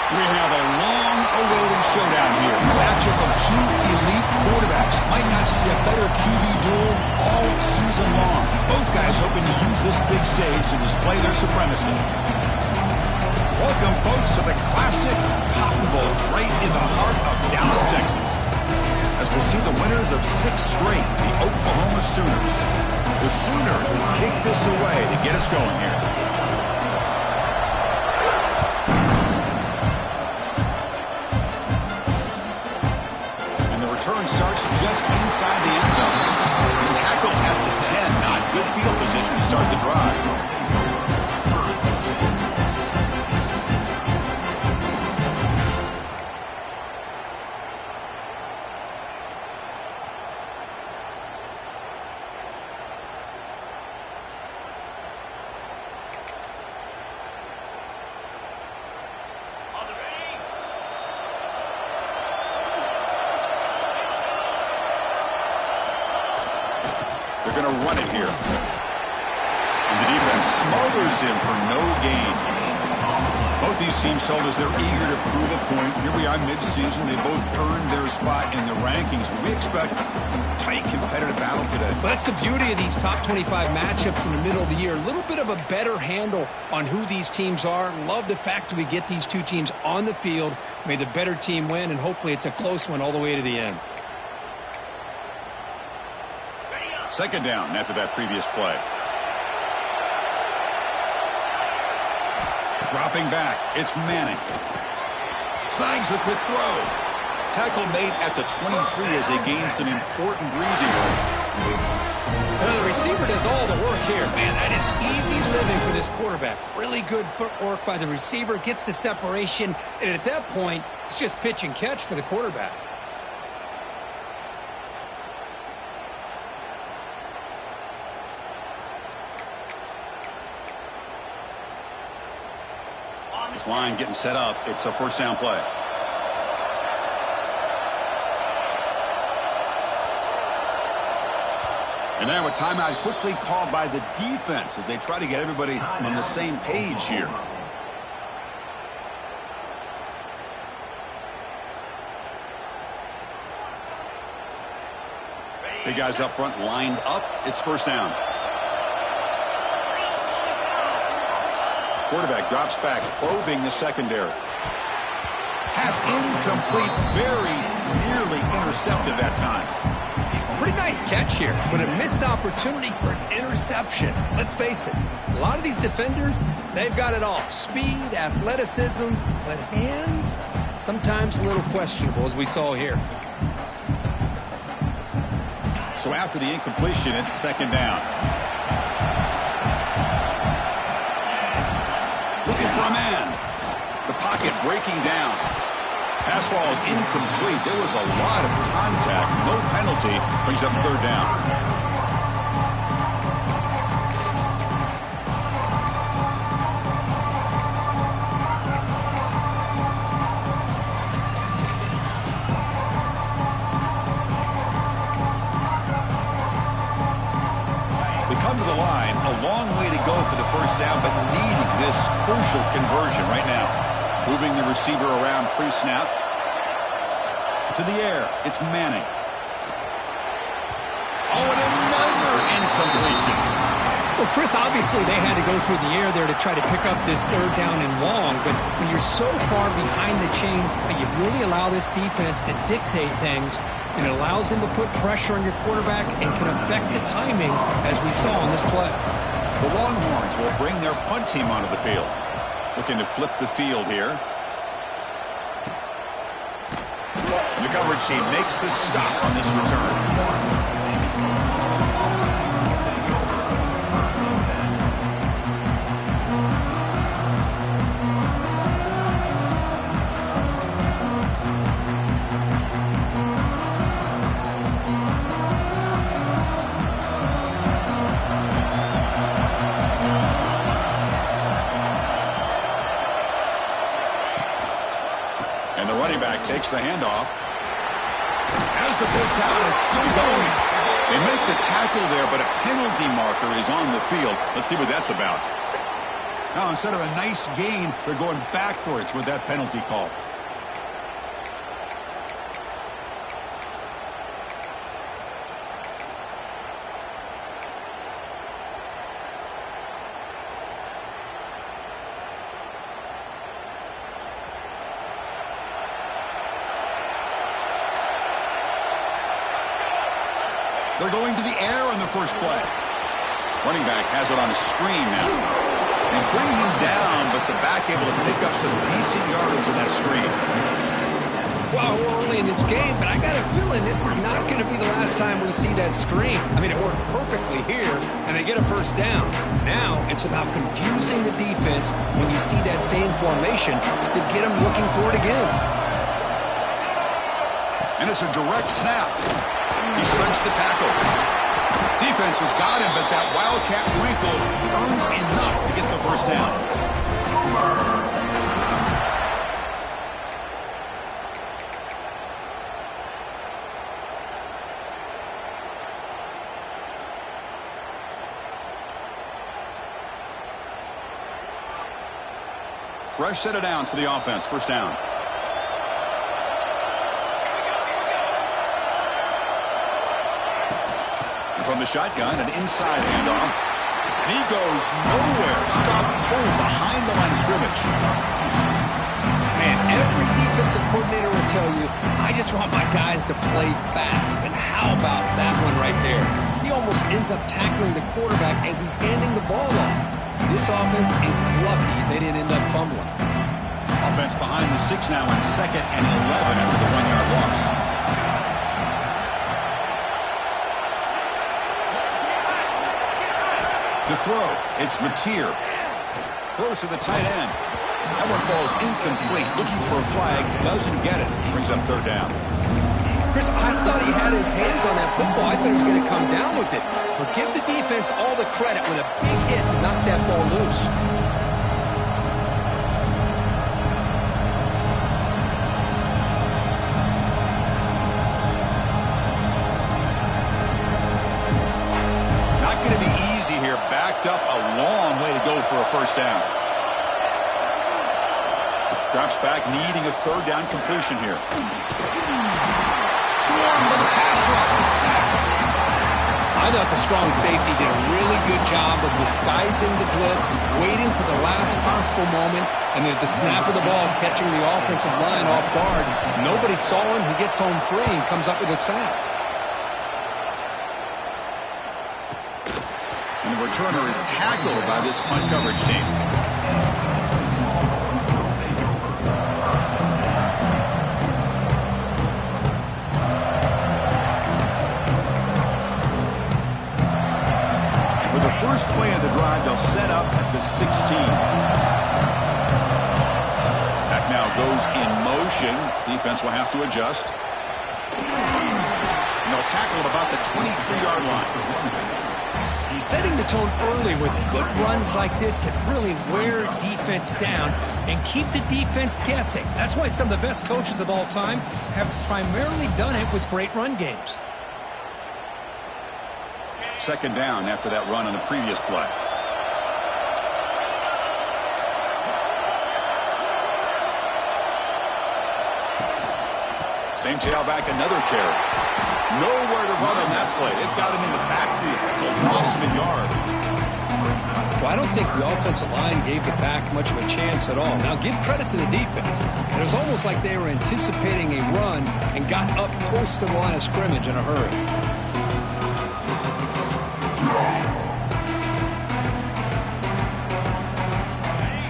We have a long-awaited showdown here. A matchup of two elite quarterbacks. Might not see a better QB duel all season long. Both guys hoping to use this big stage to display their supremacy. Welcome, folks, to the classic Cotton Bowl right in the heart of Dallas, Texas. As we'll see the winners of 6 straight, the Oklahoma Sooners. The Sooners will kick this away to get us going here. Return starts just inside the end zone. He's tackled at the 10. Not good field position to start the drive. They're going to run it here. And the defense smothers him for no gain. Both these teams told us they're eager to prove a point. Here we are mid-season. They both earned their spot in the rankings. But we expect a tight, competitive battle today. Well, that's the beauty of these top 25 matchups in the middle of the year. A little bit of a better handle on who these teams are. Love the fact that we get these two teams on the field. May the better team win, and hopefully it's a close one all the way to the end. Second down after that previous play. Dropping back. It's Manning. Snags the quick throw. Tackle made at the 23 as they gain some important breathing room. The receiver does all the work here. Man, that is easy living for this quarterback. Really good footwork by the receiver. Gets the separation. And at that point, it's just pitch and catch for the quarterback. This line getting set up. It's a first down play. And now a timeout quickly called by the defense as they try to get everybody on the same page here. Big guys up front lined up. It's first down. Quarterback drops back, probing the secondary. Pass incomplete, very nearly intercepted that time. Pretty nice catch here, but a missed opportunity for an interception. Let's face it, a lot of these defenders, they've got it all. Speed, athleticism, but hands, sometimes a little questionable, as we saw here. So after the incompletion, it's second down. Looking for a man. The pocket breaking down. Pass ball is incomplete. There was a lot of contact. No penalty. Brings up third down. We come to the line. A long way to go for the first down, but needing this crucial conversion right now. Moving the receiver around pre-snap. To the air. It's Manning. Oh, and another incompletion. Well, Chris, obviously they had to go through the air there to try to pick up this third down and long, but when you're so far behind the chains, you really allow this defense to dictate things, and it allows them to put pressure on your quarterback and can affect the timing, as we saw on this play. The Longhorns will bring their punt team onto the field. Looking to flip the field here. And the coverage team makes the stop on this return. And the running back takes the handoff. As the first down is still going. They make the tackle there, but a penalty marker is on the field. Let's see what that's about. Now, instead of a nice gain, they're going backwards with that penalty call. They're going to the air on the first play. Running back has it on a screen now. They bring him down, but the back able to pick up some decent yardage on that screen. Well, we're early in this game, but I got a feeling this is not going to be the last time we see that screen. I mean, it worked perfectly here, and they get a first down. Now it's about confusing the defense when you see that same formation to get them looking for it again. And it's a direct snap. He shrinks the tackle. Defense has got him, but that Wildcat wrinkle earns enough to get the first down. Fresh set of downs for the offense. First down. From the shotgun, an inside handoff. And he goes nowhere. Stop cold behind the line of scrimmage. Man, every defensive coordinator will tell you, I just want my guys to play fast. And how about that one right there? He almost ends up tackling the quarterback as he's handing the ball off. This offense is lucky they didn't end up fumbling. Offense behind the 6 now on 2nd and 11 after the 1-yard loss. To throw, it's Mateer. Throws to the tight end. That one falls incomplete. Looking for a flag, doesn't get it. Brings up third down. Chris, I thought he had his hands on that football. I thought he was going to come down with it. But give the defense all the credit with a big hit to knock that ball loose. Backed up a long way to go for a first down. Drops back, needing a third down completion here. Swarm with the pass rush is sacked. I thought the strong safety did a really good job of disguising the blitz, waiting to the last possible moment, and then at the snap of the ball, catching the offensive line off guard. Nobody saw him. He gets home free and comes up with a sack. And the returner is tackled by this punt coverage team. And for the first play of the drive, they'll set up at the 16. Back now goes in motion. Defense will have to adjust. And they'll tackle at about the 23-yard line. Setting the tone early with good runs like this can really wear defense down and keep the defense guessing. That's why some of the best coaches of all time have primarily done it with great run games. Second down after that run on the previous play. Same tailback, another carry. Nowhere to run on that play. They've got him in the backfield. It's a loss of a yard. Well, I don't think the offensive line gave the back much of a chance at all. Now, give credit to the defense. It was almost like they were anticipating a run and got up close to the line of scrimmage in a hurry.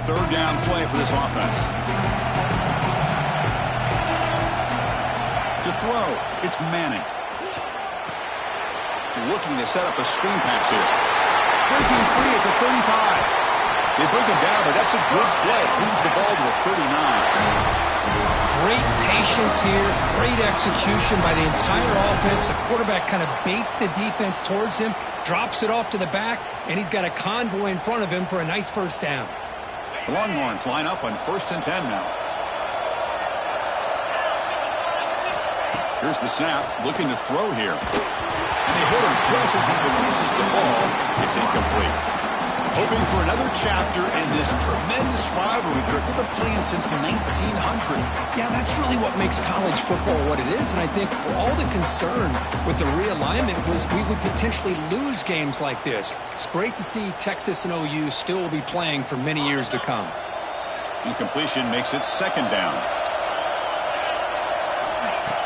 Third down play for this offense. To throw, it's Manning. Looking to set up a screen pass here. Breaking free at the 35. They break him down, but that's a good play. Moves the ball to the 39. Great patience here. Great execution by the entire offense. The quarterback kind of baits the defense towards him, drops it off to the back, and he's got a convoy in front of him for a nice first down. The Longhorns line up on 1st and 10 now. Here's the snap, looking to throw here. And they hit him just as he releases the ball. It's incomplete. Hoping for another chapter in this tremendous rivalry. They've been playing since 1900. Yeah, that's really what makes college football what it is. And I think all the concern with the realignment was we would potentially lose games like this. It's great to see Texas and OU still be playing for many years to come. Incompletion makes it second down.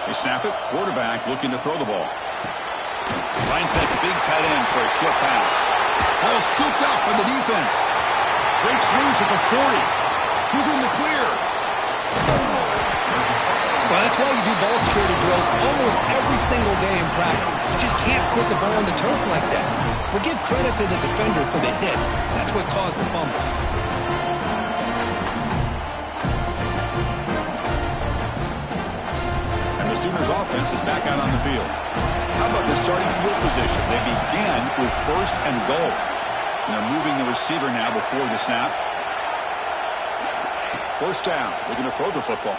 They snap it. Quarterback looking to throw the ball. Finds that big tight end for a short pass. Ball scooped up by the defense. Breaks loose at the 40. Who's in the clear? Well, that's why you do ball security drills almost every single day in practice. You just can't put the ball on the turf like that. But give credit to the defender for the hit, because that's what caused the fumble. And the Sooners offense is back out on the field. How about the starting field position? They begin with first and goal. And they're moving the receiver now before the snap. First down. Looking to throw the football.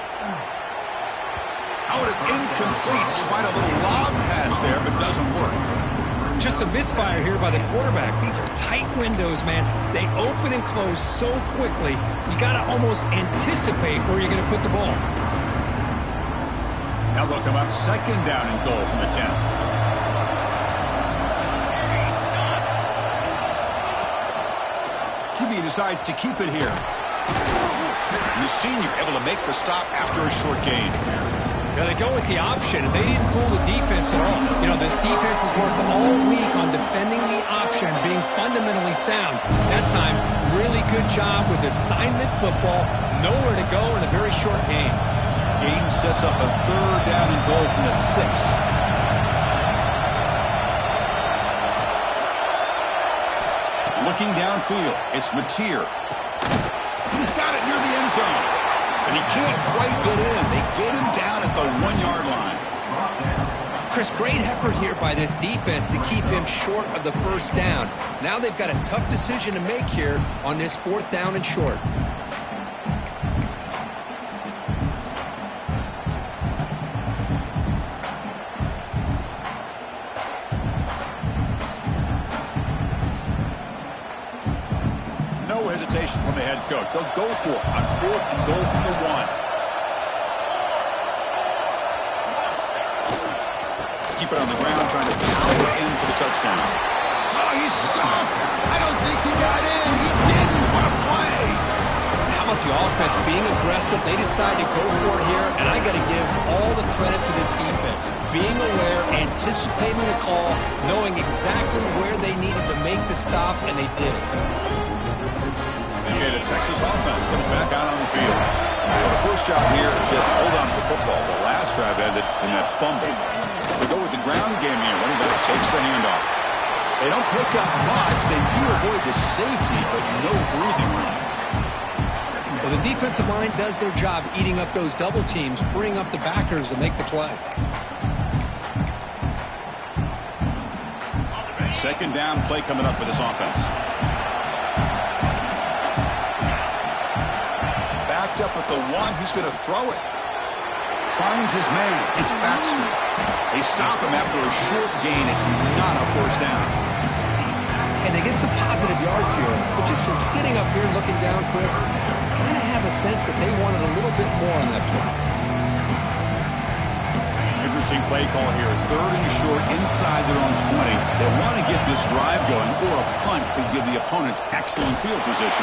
Oh, it's incomplete. Tried a little lob pass there, but doesn't work. Just a misfire here by the quarterback. These are tight windows, man. They open and close so quickly. You got to almost anticipate where you're going to put the ball. Now they'll come up second down and goal from the 10. QB decides to keep it here. And the senior able to make the stop after a short gain. Now they go with the option. They didn't fool the defense at all. You know, this defense has worked all week on defending the option, being fundamentally sound. That time, really good job with assignment football. Nowhere to go in a very short game. Game sets up a third down and goal from the 6. Looking downfield, it's Mateer. He's got it near the end zone. And he can't quite get in. They get him down at the 1-yard line. Chris, great effort here by this defense to keep him short of the first down. Now they've got a tough decision to make here on this 4th down and short. From the head coach. They'll go for it on 4th and goal from the 1. Keep it on the ground, trying to power in for the touchdown. Oh, he's stuffed. I don't think he got in. He didn't. What a play. How about the offense being aggressive? They decide to go for it here, and I got to give all the credit to this defense. Being aware, anticipating the call, knowing exactly where they needed to make the stop, and they did. Okay, the Texas offense comes back out on the field. Well, the first job here, just hold on to the football. The last drive ended in that fumble. They go with the ground game here. Running back takes the handoff. They don't pick up much. They do avoid the safety, but no breathing room. Well, the defensive line does their job eating up those double teams, freeing up the backers to make the play. Second down play coming up for this offense. Up at the 1, he's going to throw it. Finds his man. It's Baxter. They stop him after a short gain. It's not a first down. And they get some positive yards here. But just from sitting up here looking down, Chris, you kind of have a sense that they wanted a little bit more on that play. Interesting play call here. 3rd and short inside their own 20. They want to get this drive going, or a punt could give the opponents excellent field position.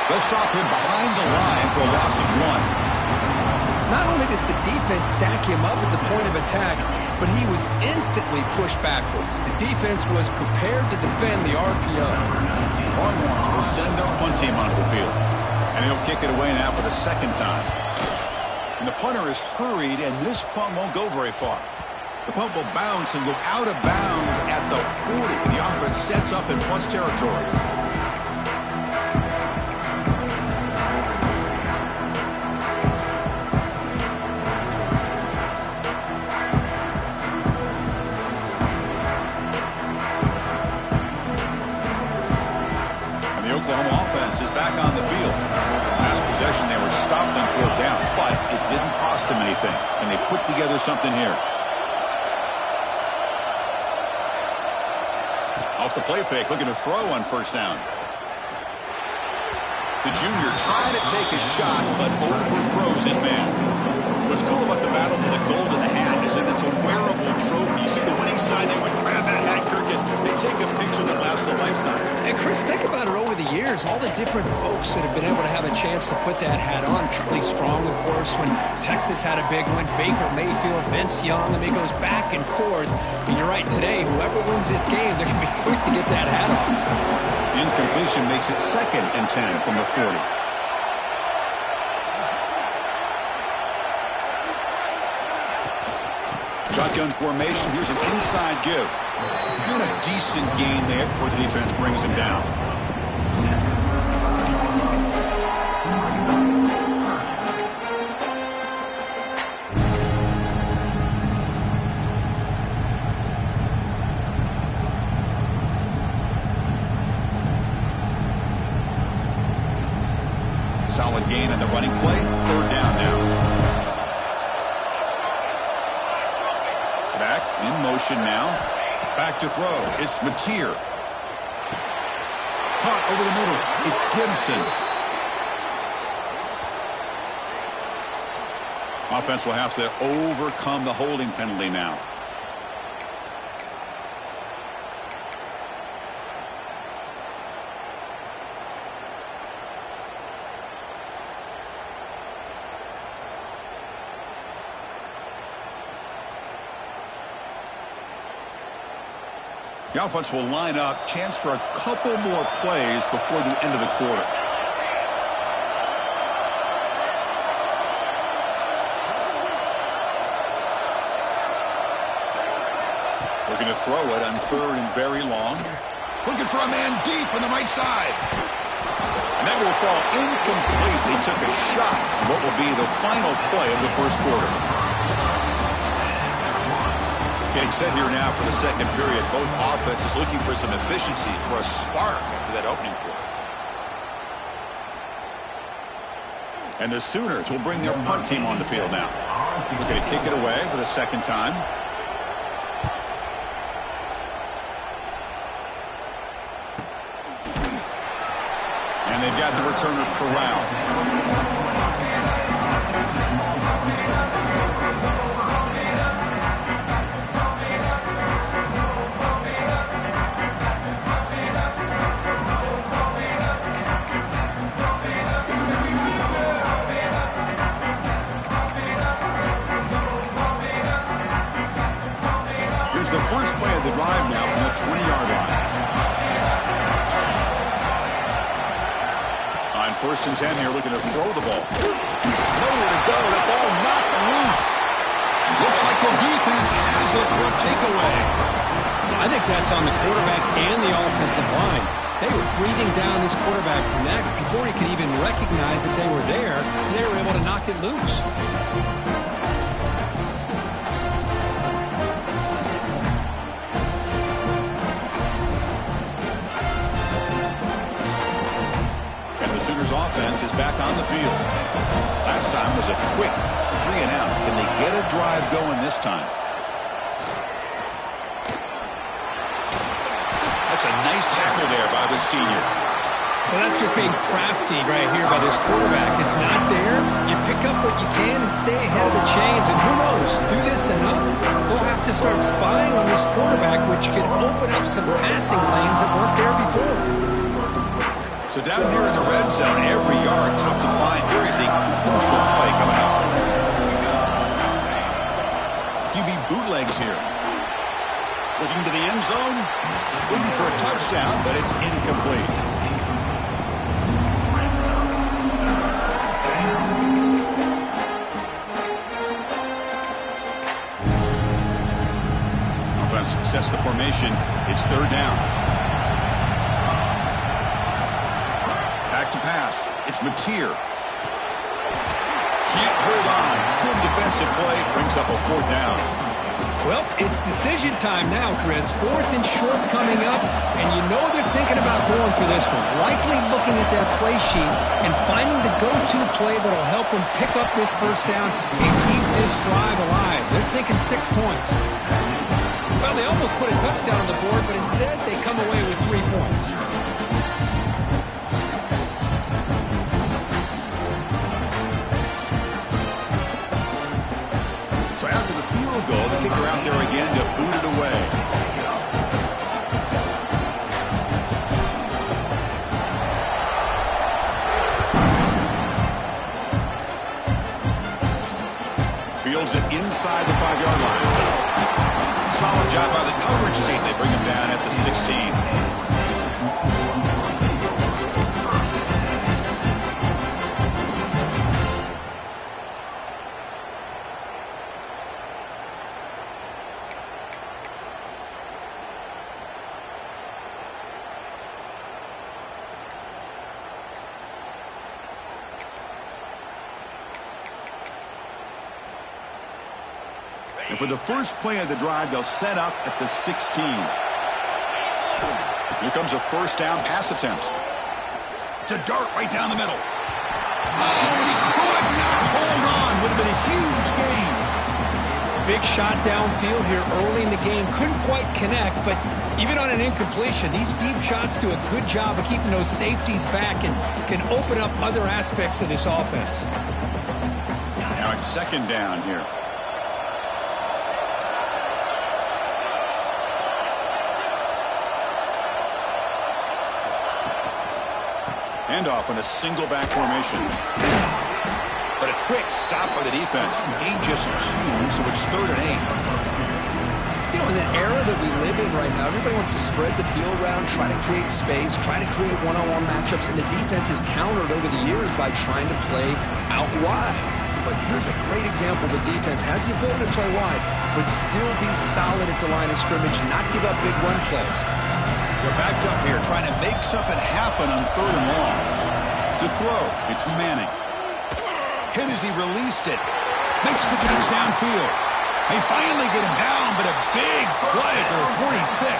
They'll stop him behind the line for a loss of 1. Not only does the defense stack him up at the point of attack, but he was instantly pushed backwards. The defense was prepared to defend the RPO. Longhorns will send their punt team onto the field. And he'll kick it away now for the 2nd time. And the punter is hurried, and this punt won't go very far. The punt will bounce and go out of bounds at the 40. The offense sets up in plus territory. On the field. Last possession, they were stopped on 4th down, but it didn't cost them anything, and they put together something here. Off the play fake, looking to throw on 1st down. The junior trying to take a shot, but overthrows his man. What's cool about the battle for the gold in the hat is that it's a wearable trophy. You see the winning side, they would grab that hat, Kirk, and they take a picture that lasts a lifetime. And Chris, think about it over the years, all the different folks that have been able to have a chance to put that hat on. Charlie Strong, of course, when Texas had a big one. Baker Mayfield, Vince Young. I mean, it goes back and forth. And you're right, today, whoever wins this game, they're going to be quick to get that hat on. Incompletion makes it 2nd and 10 from the 40. Shotgun formation. Here's an inside give. Good, a decent gain there before the defense brings him down. Solid gain on the running play. 3rd down now. Back in motion now. Back to throw. It's Mateer. Caught over the middle. It's Gibson. Offense will have to overcome the holding penalty now. The offense will line up. Chance for a couple more plays before the end of the quarter. Looking to throw it on 3rd and very long. Looking for a man deep on the right side. And that will fall incomplete. He took a shot on what will be the final play of the first quarter. Getting set here now for the 2nd period. Both offenses looking for some efficiency, for a spark after that opening quarter. And the Sooners will bring their punt team on the field now. They're going to kick it away for the 2nd time. And they've got the returner corralled. The first play of the drive now from the 20-yard line. On 1st and 10 here, looking to throw the ball. Nowhere to go. The ball knocked loose. Looks like the defense has it for a takeaway. I think that's on the quarterback and the offensive line. They were breathing down this quarterback's neck before he could even recognize that they were there, and they were able to knock it loose. Sooners offense is back on the field. Last time was a quick 3 and out. Can they get a drive going this time? That's a nice tackle there by the senior. Well, that's just being crafty right here by this quarterback. It's not there. You pick up what you can and stay ahead of the chains. And who knows, do this enough, we'll have to start spying on this quarterback, which can open up some passing lanes that weren't there before. So down here in the red zone, every yard tough to find. Here is a crucial play coming up. QB bootlegs here. Looking to the end zone. Looking for a touchdown, but it's incomplete. Offense sets the formation. It's 3rd down. To pass. It's Mateer. Can't hold on. Good defensive play. Brings up a 4th down. Well, it's decision time now, Chris. 4th and short coming up, and you know they're thinking about going for this one. Likely looking at their play sheet and finding the go-to play that'll help them pick up this 1st down and keep this drive alive. They're thinking 6 points. Well, they almost put a touchdown on the board, but instead they come away with 3 points. kicker out there again to boot it away. Fields it inside the 5-yard line. Solid job by the coverage team. They bring him down at the 16. And for the first play of the drive, they'll set up at the 16. Here comes a first down pass attempt. To dart right down the middle. Oh, and he could not hold on. Would have been a huge gain. Big shot downfield here early in the game. Couldn't quite connect, but even on an incompletion, these deep shots do a good job of keeping those safeties back and can open up other aspects of this offense. Now it's second down here. Handoff in a single back formation. But a quick stop by the defense. Gain just 2, so it's 3rd and 8. You know, in the era that we live in right now, everybody wants to spread the field around, try to create space, try to create one-on-one matchups, and the defense is countered over the years by trying to play out wide. But here's a great example. The defense has the ability to play wide, but still be solid at the line of scrimmage, not give up big run plays. They're backed up here, trying to make something happen on 3rd and long. To throw, it's Manning. Hit as he released it. Makes the catch downfield. They finally get him down, but a big play for 46.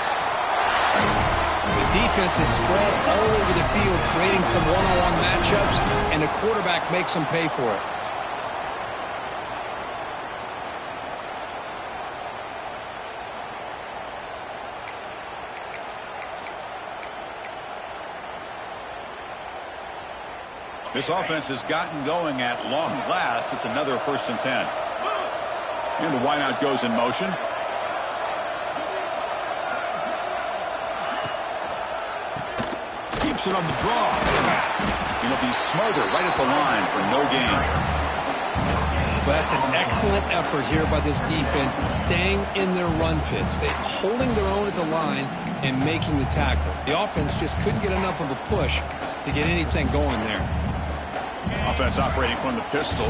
The defense is spread all over the field, creating some one-on-one matchups, and the quarterback makes them pay for it. This offense has gotten going at long last. It's another 1st and 10. And the wideout goes in motion. Keeps it on the draw. It'll be Smothered right at the line for no gain. Well, that's an excellent effort here by this defense, staying in their run fits. They're holding their own at the line and making the tackle. The offense just couldn't get enough of a push to get anything going there. Offense operating from the pistol.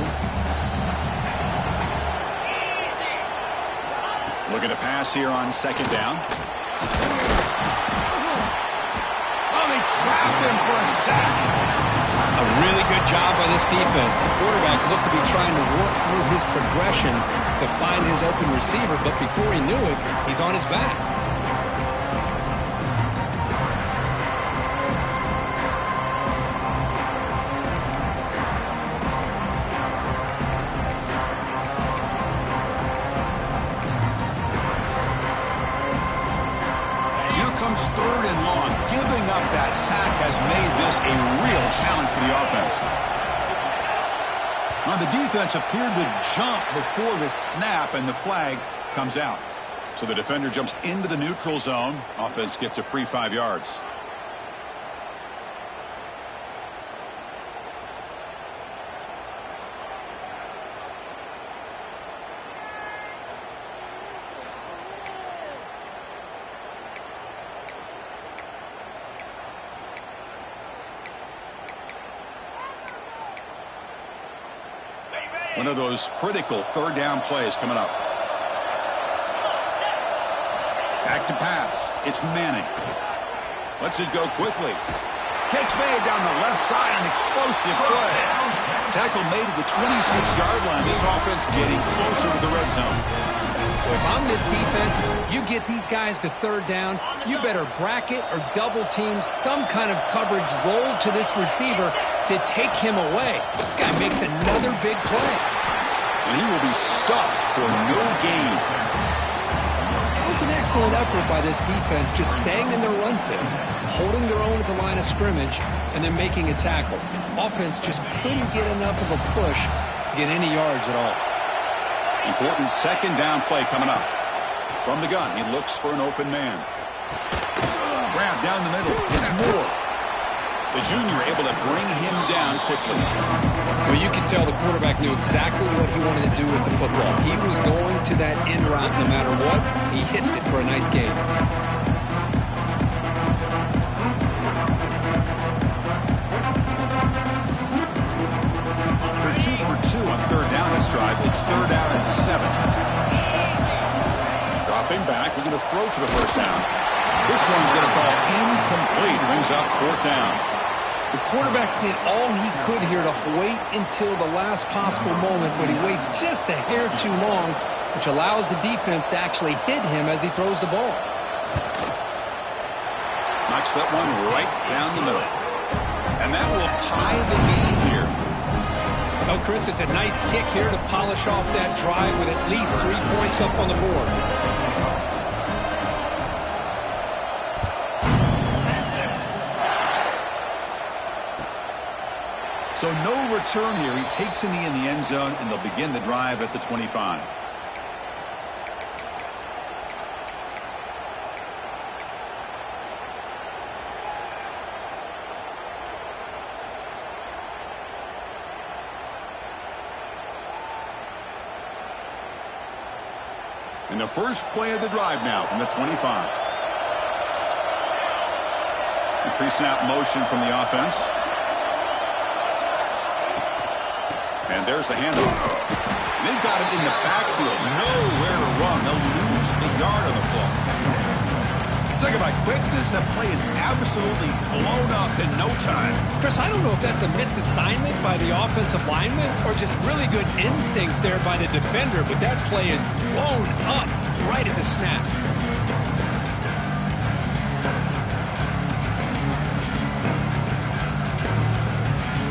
Looking to pass here on 2nd down. Oh, they trapped him for a sack. A really good job by this defense. The quarterback looked to be trying to work through his progressions to find his open receiver, but before he knew it, he's on his back. Comes 3rd and long. Giving up that sack has made this a real challenge for the offense. Now the defense appeared to jump before the snap, and the flag comes out. So the defender jumps into the neutral zone. Offense gets a free 5 yards. One of those critical 3rd down plays coming up. Back to pass. It's Manning. Lets it go quickly. Catch made down the left side. An explosive play. Tackle made at the 26-yard line. This offense getting closer to the red zone. If I'm this defense, you get these guys to 3rd down, you better bracket or double team some kind of coverage roll to this receiver to take him away. This guy makes another big play. And he will be stuffed for no gain. It was an excellent effort by this defense, just staying in their run fits, holding their own at the line of scrimmage, and then making a tackle. Offense just couldn't get enough of a push to get any yards at all. Important second down play coming up. From the gun, he looks for an open man. Grab down the middle. It's Moore. The junior able to bring him down quickly. Well, you can tell the quarterback knew exactly what he wanted to do with the football. He was going to that end route no matter what. He hits it for a nice gain. They're 2 for 2 on third down this drive. It's 3rd down and 7. Dropping back, looking to throw for the first down. This one's going to fall incomplete. Brings up 4th down. The quarterback did all he could here to wait until the last possible moment, but he waits just a hair too long, which allows the defense to actually hit him as he throws the ball. Knocks that one right down the middle. And that will tie the game here. Oh, Chris, it's a nice kick here to polish off that drive with at least 3 points up on the board. So no return here. He takes a knee in the end zone, and they'll begin the drive at the 25. And the first play of the drive now from the 25. The pre-snap motion from the offense. And there's the handoff. They've got it in the backfield. Nowhere to run. They'll lose a yard on the play. Talk about quickness. That play is absolutely blown up in no time. Chris, I don't know if that's a misassignment by the offensive lineman or just really good instincts there by the defender, but that play is blown up right at the snap.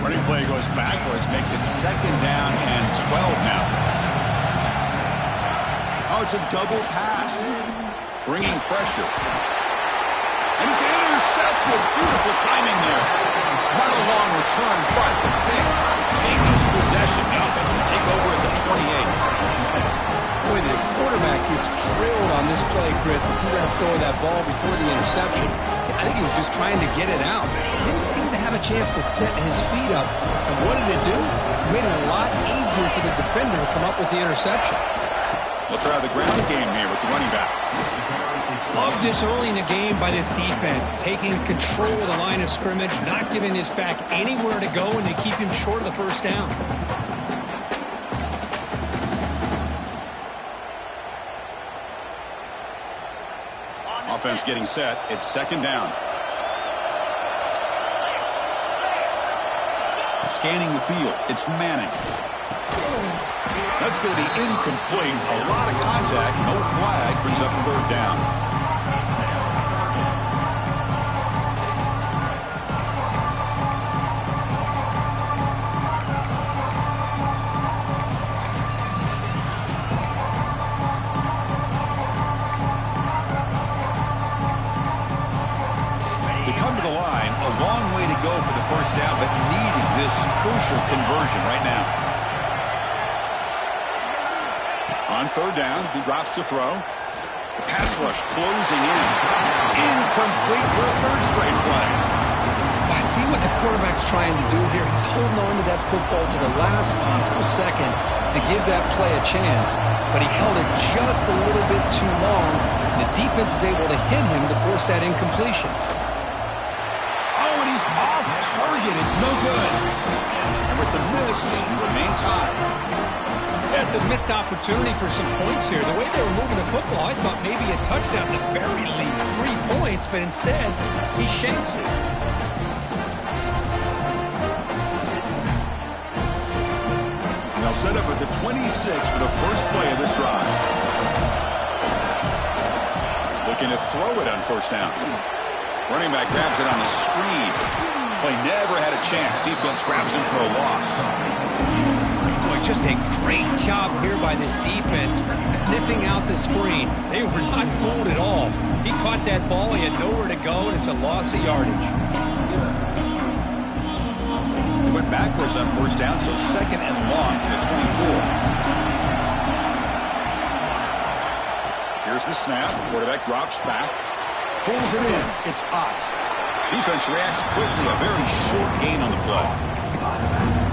Running play goes backwards, makes it 2nd down and 12 now. Oh, it's a double pass. Bringing pressure. And it's intercepted. Beautiful timing there. Not a long return, but the pick changes possession. The offense will take over at the 28. Boy, the quarterback gets drilled on this play, Chris, as he lets go of that ball before the interception. I think he was just trying to get it out. He didn't seem to have a chance to set his feet up. And what did it do? It made it a lot easier for the defender to come up with the interception. We'll try the ground game here with the running back. Love this early in the game by this defense, taking control of the line of scrimmage, not giving his back anywhere to go, and they keep him short of the first down. Offense getting set. It's 2nd down. Scanning the field. It's Manning. That's going to be incomplete. A lot of contact. No flag. Brings up 3rd down. First down, but needing this crucial conversion right now. On 3rd down, he drops to throw. The pass rush closing in. Incomplete for a 3rd straight play. I see what the quarterback's trying to do here. He's holding on to that football to the last possible second to give that play a chance, but he held it just a little bit too long. The defense is able to hit him to force that incompletion. Target, it's no good. And with the miss, he remains tied. That's a missed opportunity for some points here. The way they were moving the football, I thought maybe a touchdown at the very least, 3 points, but instead, he shanks it. And they'll set up at the 26 for the first play of this drive. Looking to throw it on 1st down. Running back grabs it on the screen. Play never had a chance. Defense grabs him for a loss. Boy, just a great job here by this defense, sniffing out the screen. They were not fooled at all. He caught that ball. He had nowhere to go, and it's a loss of yardage. He went backwards on 1st down, so 2nd and long for the 24. the snap. Quarterback drops back. Pulls it in. It's Ott. Defense reacts quickly. A very short gain on the play.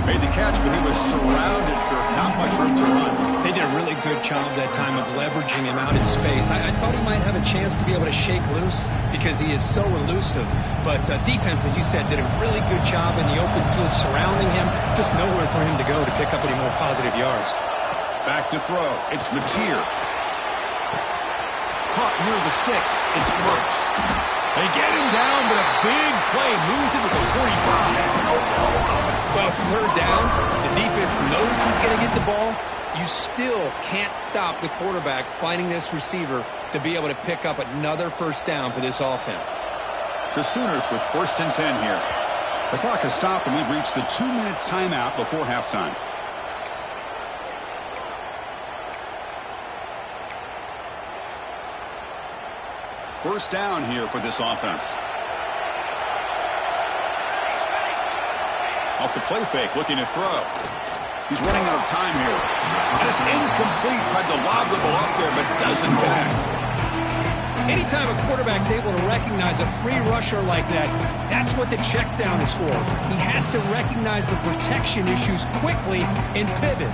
Made the catch, but he was surrounded for not much room to run. They did a really good job that time of leveraging him out in space. I thought he might have a chance to be able to shake loose because he is so elusive. But defense, as you said, did a really good job in the open field surrounding him. Just nowhere for him to go to pick up any more positive yards. Back to throw. It's Mateer. Caught near the sticks. It's Brooks. They get him down, but a big play moves into the 45. Well, it's third down. The defense knows he's going to get the ball. You still can't stop the quarterback finding this receiver to be able to pick up another first down for this offense. The Sooners with 1st and 10 here. The clock has stopped, and we've reached the 2-minute timeout before halftime. First down here for this offense. Off the play fake, looking to throw. He's running out of time here. And it's incomplete. Tried to lob the ball up there, but doesn't connect. Anytime a quarterback's able to recognize a free rusher like that, that's what the check down is for. He has to recognize the protection issues quickly and pivot.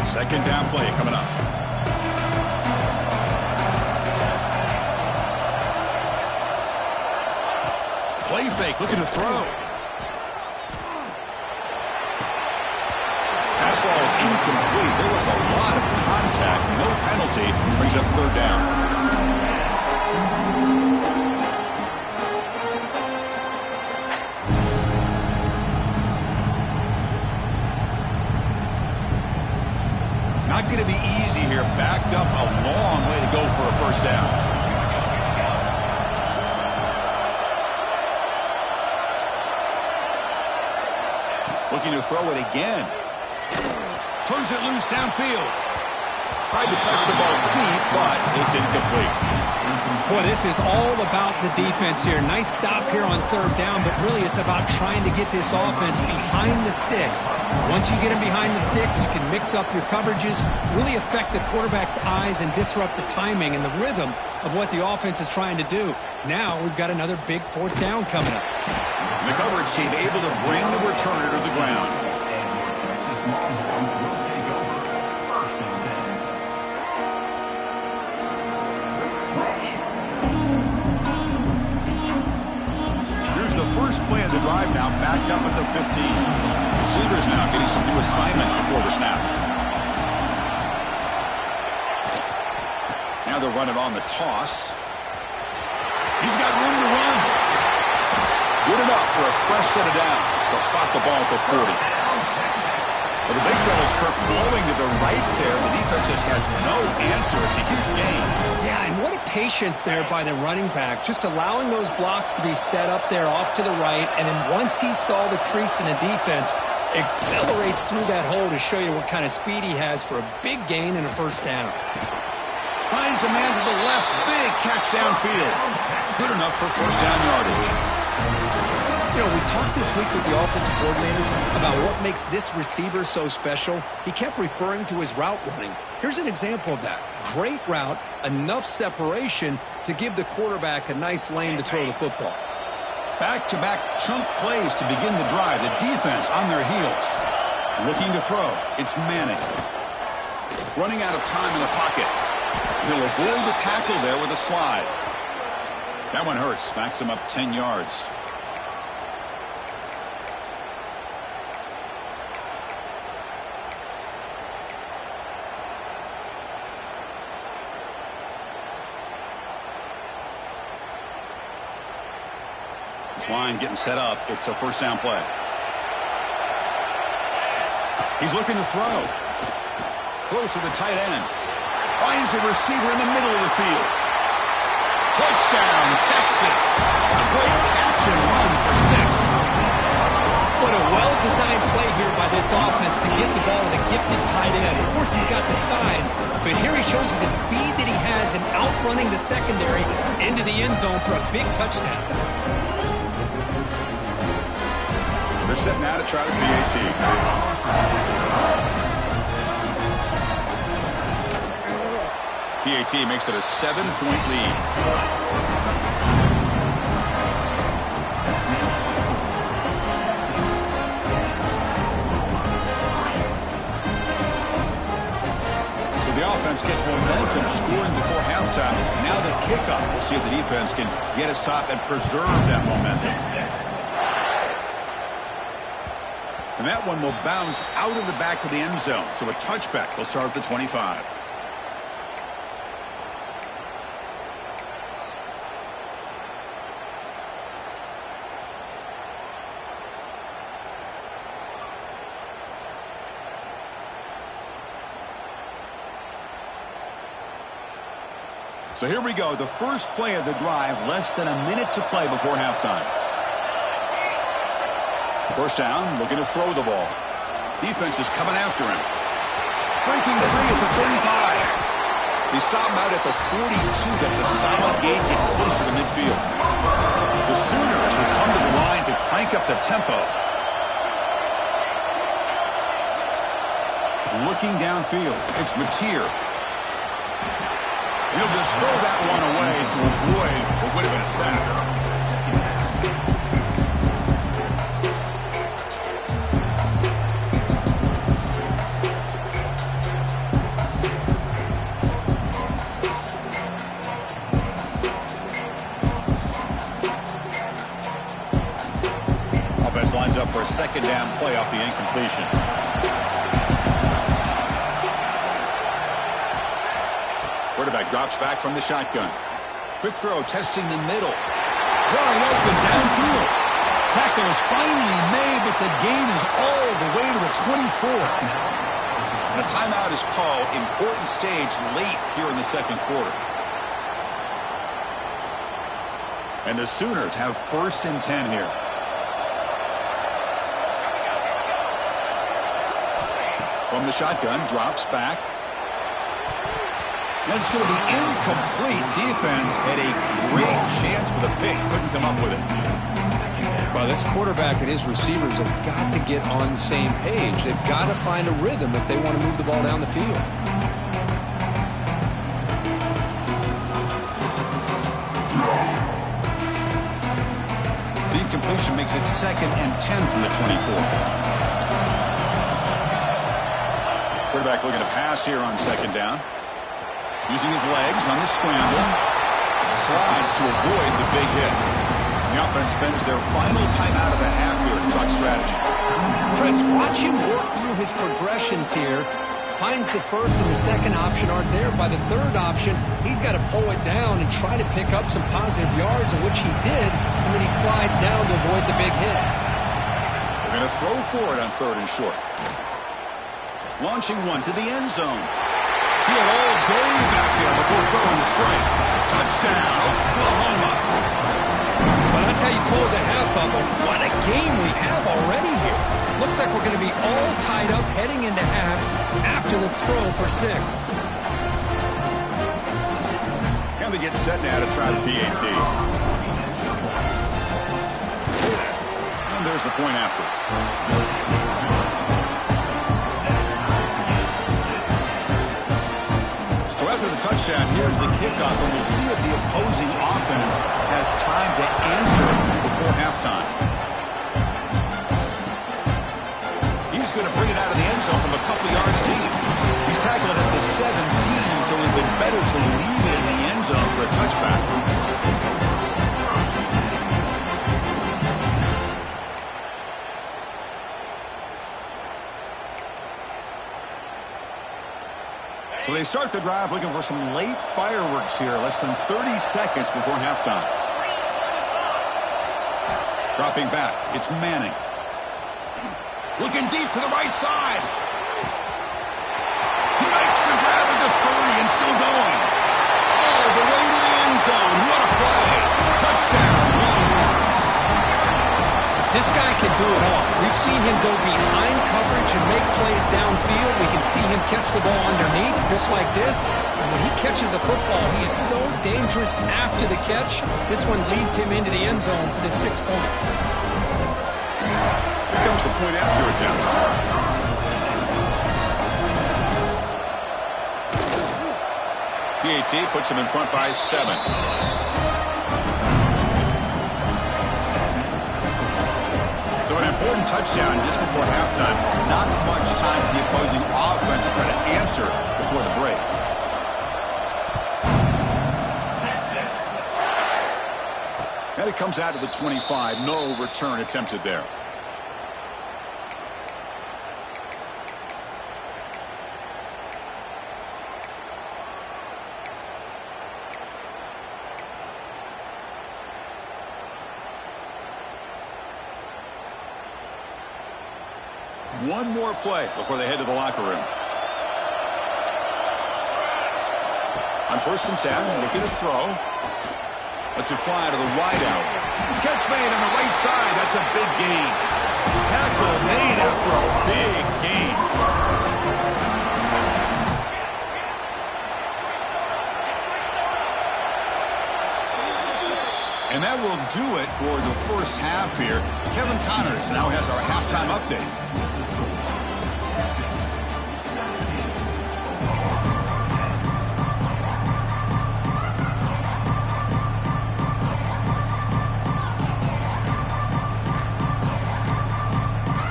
Second down play coming up. Play fake, looking to throw. Pass ball is incomplete. There was a lot of contact. No penalty. Brings up third down. Not going to be easy here. Backed up a long way to go for a first down. Looking to throw it again. Turns it loose downfield. Tried to press the ball deep, but it's incomplete. Boy, this is all about the defense here. Nice stop here on third down, but really it's about trying to get this offense behind the sticks. Once you get them behind the sticks, you can mix up your coverages, really affect the quarterback's eyes and disrupt the timing and the rhythm of what the offense is trying to do. Now we've got another big fourth down coming up. The coverage team able to bring the returner to the ground. Here's the first play of the drive now, backed up at the 15. Receivers now getting some new assignments before the snap. Now they'll run it on the toss. He's got room to run. Good enough for a fresh set of downs. They'll spot the ball at the 40. Well, the big fella's Kirk flowing to the right there. The defense just has no answer. It's a huge gain. Yeah, and what a patience there by the running back. Just allowing those blocks to be set up there off to the right. And then once he saw the crease in the defense, accelerates through that hole to show you what kind of speed he has for a big gain and a first down. Finds a man to the left. Big catch downfield. Good enough for first down yardage. You know, we talked this week with the offensive coordinator about what makes this receiver so special. He kept referring to his route running. Here's an example of that. Great route, enough separation to give the quarterback a nice lane to throw the football. Back-to-back chunk plays to begin the drive. The defense on their heels. Looking to throw. It's Manning. Running out of time in the pocket. He'll avoid the tackle there with a slide. That one hurts. Backs him up 10 yards. This line getting set up. It's a first down play. He's looking to throw. Close to the tight end. Finds a receiver in the middle of the field. Touchdown, Texas. A great catch and run for 6. What a well-designed play here by this offense to get the ball with a gifted tight end. Of course, he's got the size, but here he shows you the speed that he has in outrunning the secondary into the end zone for a big touchdown. They're setting out to try the PAT. PAT makes it a 7-point lead. So the offense gets momentum scoring before halftime. Now the kickoff. We'll see if the defense can get us top and preserve that momentum. And that one will bounce out of the back of the end zone. So a touchback will start at the 25. So here we go, the first play of the drive, less than a minute to play before halftime. First down, looking to throw the ball. Defense is coming after him. Breaking free at the 35. They stop him out at the 42. That's a solid gain, getting closer to midfield. The Sooners will come to the line to crank up the tempo. Looking downfield, it's Mateer. He'll just throw that one away to avoid what would have been a sack. Offense lines up for a second down play off the incompletion. Quarterback drops back from the shotgun. Quick throw, testing the middle. Wide open downfield. Tackle is finally made, but the gain is all the way to the 24. And a timeout is called. Important stage late here in the second quarter. And the Sooners have 1st and 10 here. From the shotgun, drops back. And it's going to be incomplete. Defense had a great chance for the pick. Couldn't come up with it. Well, this quarterback and his receivers have got to get on the same page. They've got to find a rhythm if they want to move the ball down the field. The incompletion makes it 2nd and 10 from the 24. Quarterback looking to pass here on 2nd down. Using his legs on the scramble. Slides to avoid the big hit. The offense spends their final timeout of the half here to talk strategy. Chris, watch him work through his progressions here. Finds the first and the second option aren't there. By the third option, he's got to pull it down and try to pick up some positive yards, of which he did, and then he slides down to avoid the big hit. They're going to throw for it on 3rd and short. Launching one to the end zone. He had all day back there before throwing the strike. Touchdown, Oklahoma. Well, that's how you close a half of them. What a game we have already here. Looks like we're going to be all tied up heading into half after the throw for 6. And they get set now to try the PAT. And there's the point after. So after the touchdown, here's the kickoff, and we'll see if the opposing offense has time to answer before halftime. He's going to bring it out of the end zone from a couple yards deep. He's tackled at the 17, so it would have been better to leave it in the end zone for a touchback. So they start the drive looking for some late fireworks here, less than 30 seconds before halftime. Dropping back, it's Manning. Looking deep to the right side. He makes the grab at the 30 and still going. All the way to the end zone. What a play. Touchdown, Longhorns. This guy can do it all. We've seen him go behind coverage and make plays downfield. We can see him catch the ball underneath just like this. And when he catches a football, he is so dangerous after the catch. This one leads him into the end zone for the 6 points. comes the point after attempt. PAT puts him in front by 7. So an important touchdown just before halftime. Not much time for the opposing offense to try to answer before the break. And it comes out to the 25. No return attempted there. One more play before they head to the locker room. On 1st and 10, looking to throw. Lets it fly to the wide out. Catch made on the right side. That's a big gain. Tackle made after a big gain. And that will do it for the first half here. Kevin Connors now has our halftime update.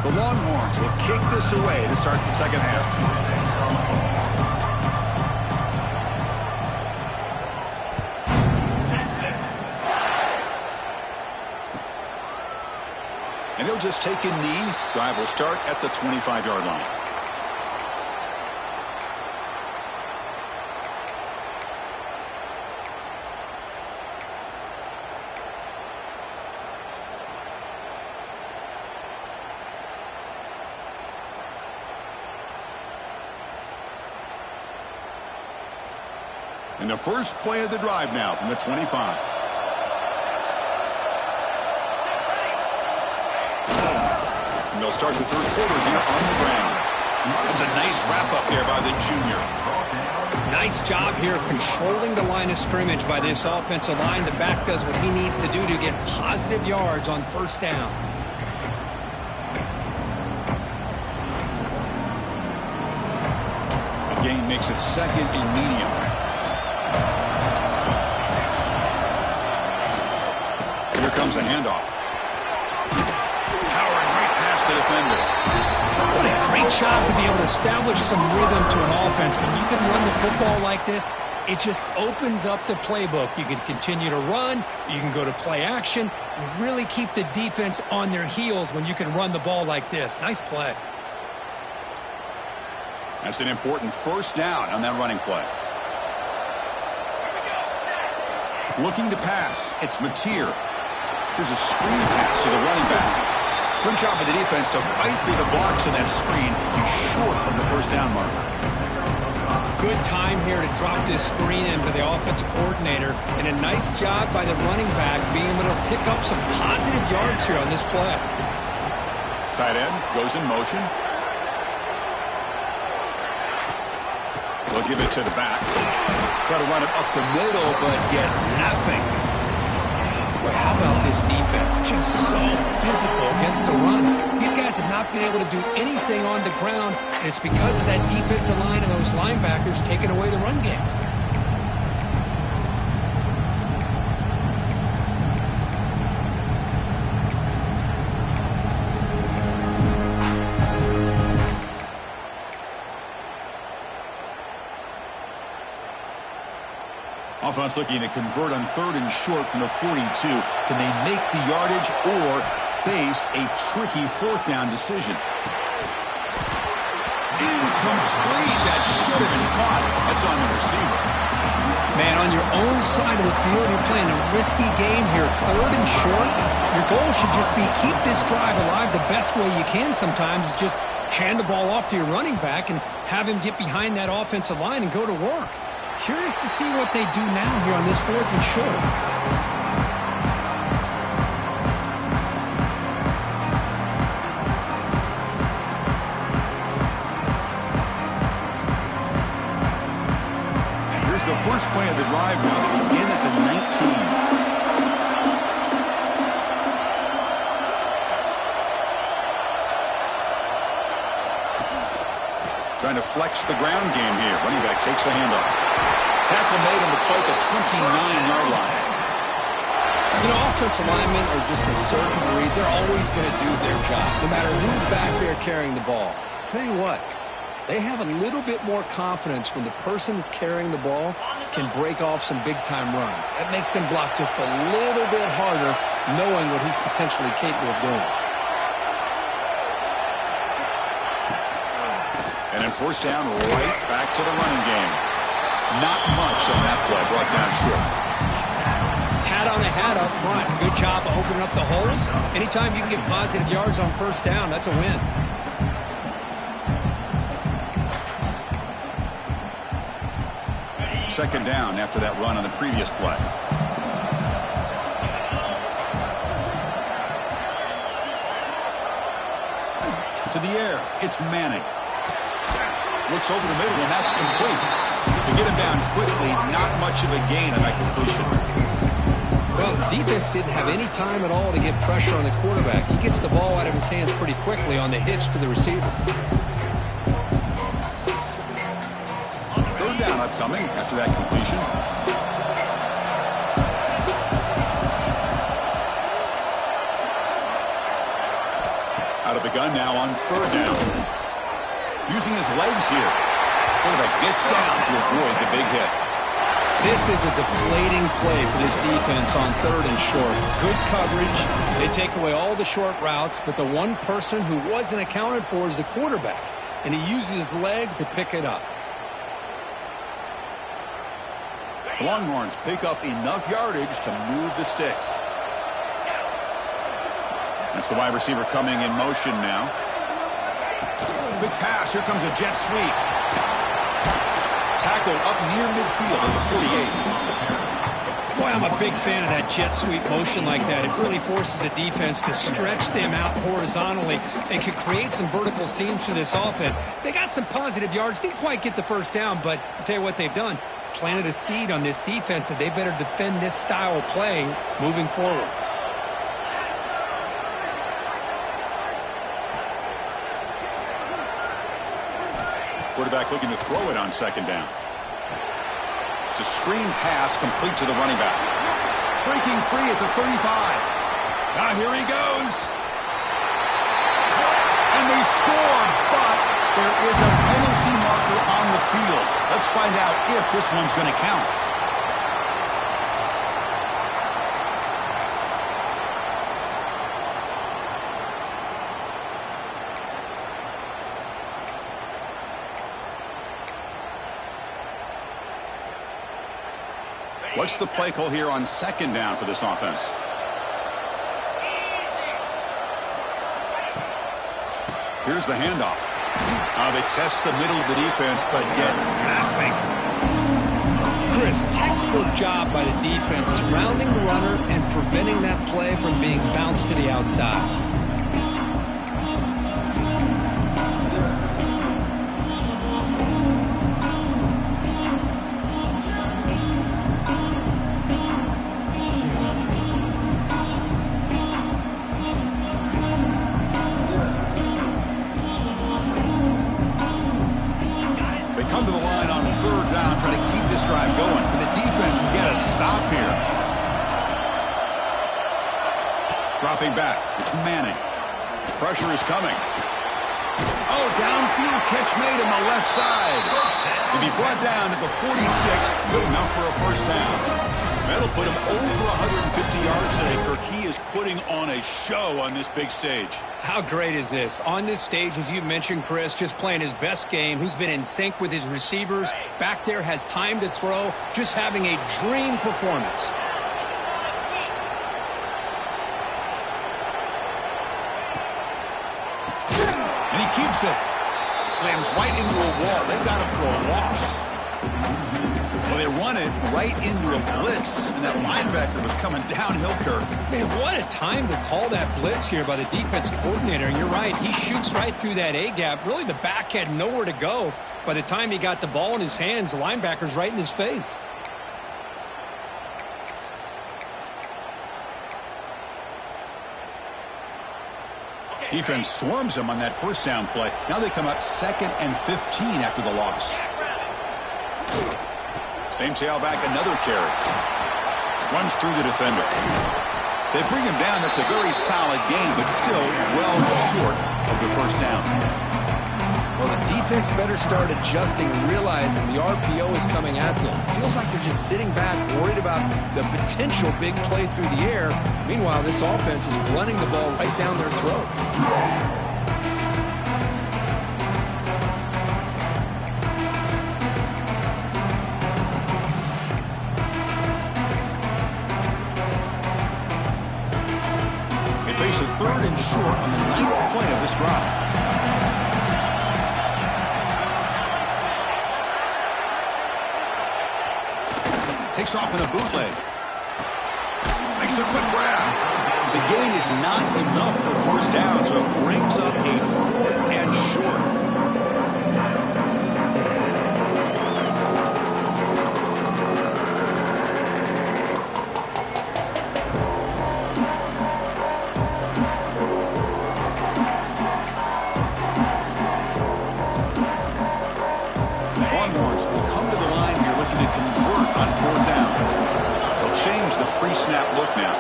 The Longhorns will kick this away to start the second half. And he'll just take a knee. Drive will start at the 25-yard line. And the first play of the drive now from the 25. And they'll start the third quarter here on the ground. That's a nice wrap-up there by the junior. Nice job here of controlling the line of scrimmage by this offensive line. The back does what he needs to do to get positive yards on 1st down. The gain makes it 2nd and medium. Here comes a handoff. Powering right past the defender. What a great job to be able to establish some rhythm to an offense. When you can run the football like this, it just opens up the playbook. You can continue to run. You can go to play action. You really keep the defense on their heels when you can run the ball like this. Nice play. That's an important 1st down on that running play. Looking to pass. It's Mateer. Here's a screen pass to the running back. Good job of the defense to fight through the blocks in that screen. He's short of the 1st down mark. Good time here to drop this screen in by the offensive coordinator. And a nice job by the running back being able to pick up some positive yards here on this play. Tight end goes in motion. They'll give it to the back. Try to run it up the middle, but get nothing. Well, how about this defense? Just so physical against the run. These guys have not been able to do anything on the ground, and it's because of that defensive line and those linebackers taking away the run game. Offense looking to convert on 3rd and short from the 42. Can they make the yardage or face a tricky 4th down decision? Incomplete. That should have been caught. That's on the receiver. Man, on your own side of the field, you're playing a risky game here. 3rd and short. Your goal should just be keep this drive alive the best way you can sometimes is just hand the ball off to your running back and have him get behind that offensive line and go to work. Curious to see what they do now here on this 4th and short. Here's the first play of the drive now. They begin at the 19. trying to flex the ground game here. Running back takes the handoff. Tackle made on the play at the 29-yard line. You know, offensive linemen are just a certain breed. They're always going to do their job, no matter who's back there carrying the ball. I'll tell you what, they have a little bit more confidence when the person that's carrying the ball can break off some big-time runs. That makes them block just a little bit harder, knowing what he's potentially capable of doing. And then first down, right back to the running game. Not much on that play, brought down short. Hat on a hat up front. Good job of opening up the holes. Anytime you can get positive yards on first down, that's a win. Second down after that run on the previous play. To the air, it's Manning. Looks over the middle, and that's complete. To get him down quickly, not much of a gain on that completion. Well, the defense didn't have any time at all to get pressure on the quarterback. He gets the ball out of his hands pretty quickly on the hitch to the receiver. Third down upcoming after that completion. Out of the gun now on third down. Using his legs here. Quarterback gets down to avoid the big hit. This is a deflating play for this defense on third and short. Good coverage. They take away all the short routes, but the one person who wasn't accounted for is the quarterback, and he uses his legs to pick it up. The Longhorns pick up enough yardage to move the sticks. That's the wide receiver coming in motion now. Big pass. Here comes a jet sweep. Tackle up near midfield at the 48. Boy, I'm a big fan of that jet sweep motion like that. It really forces the defense to stretch them out horizontally and can create some vertical seams for this offense. They got some positive yards. Didn't quite get the first down, but I'll tell you what they've done. Planted a seed on this defense that they better defend this style of play moving forward. Quarterback looking to throw it on second down. It's a screen pass complete to the running back. Breaking free at the 35. Now here he goes. And they score, but there is a penalty marker on the field. Let's find out if this one's going to count. What's the play call here on second down for this offense? Here's the handoff. They test the middle of the defense, but get nothing. Chris, textbook job by the defense surrounding the runner and preventing that play from being bounced to the outside. Come to the line on third down, trying to keep this drive going. Can the defense get a stop here? Dropping back. It's Manning. Pressure is coming. Oh, downfield catch made on the left side. He'll be brought down at the 46. Good enough for a first down. That'll put him over 150 yards today. Kirk, he is putting on a show on this big stage. How great is this? On this stage, as you mentioned, Chris, just playing his best game. He's been in sync with his receivers. Back there, has time to throw. Just having a dream performance. And he keeps it. Slams right into a wall. They've got him for a loss. Well, they run it right into a blitz, and that linebacker was coming downhill, Kirk. Man, what a time to call that blitz here by the defensive coordinator. And you're right, he shoots right through that A-gap. Really, the back had nowhere to go. By the time he got the ball in his hands, the linebacker's right in his face. Defense swarms them on that first down play. Now they come up 2nd and 15 after the loss. Same tailback, another carry. Runs through the defender. They bring him down. That's a very solid game, but still well short of the first down. Well, the defense better start adjusting and realizing the RPO is coming at them. It feels like they're just sitting back, worried about the potential big play through the air. Meanwhile, this offense is running the ball right down their throat. They face a 3rd and short on the 9th play of this drive. Takes off in a bootleg. Makes a quick grab. The gain is not enough for first down, so it brings up a 4th and short. Longhorns will come to the line here looking to convert on 4th down. They'll change the pre-snap look now.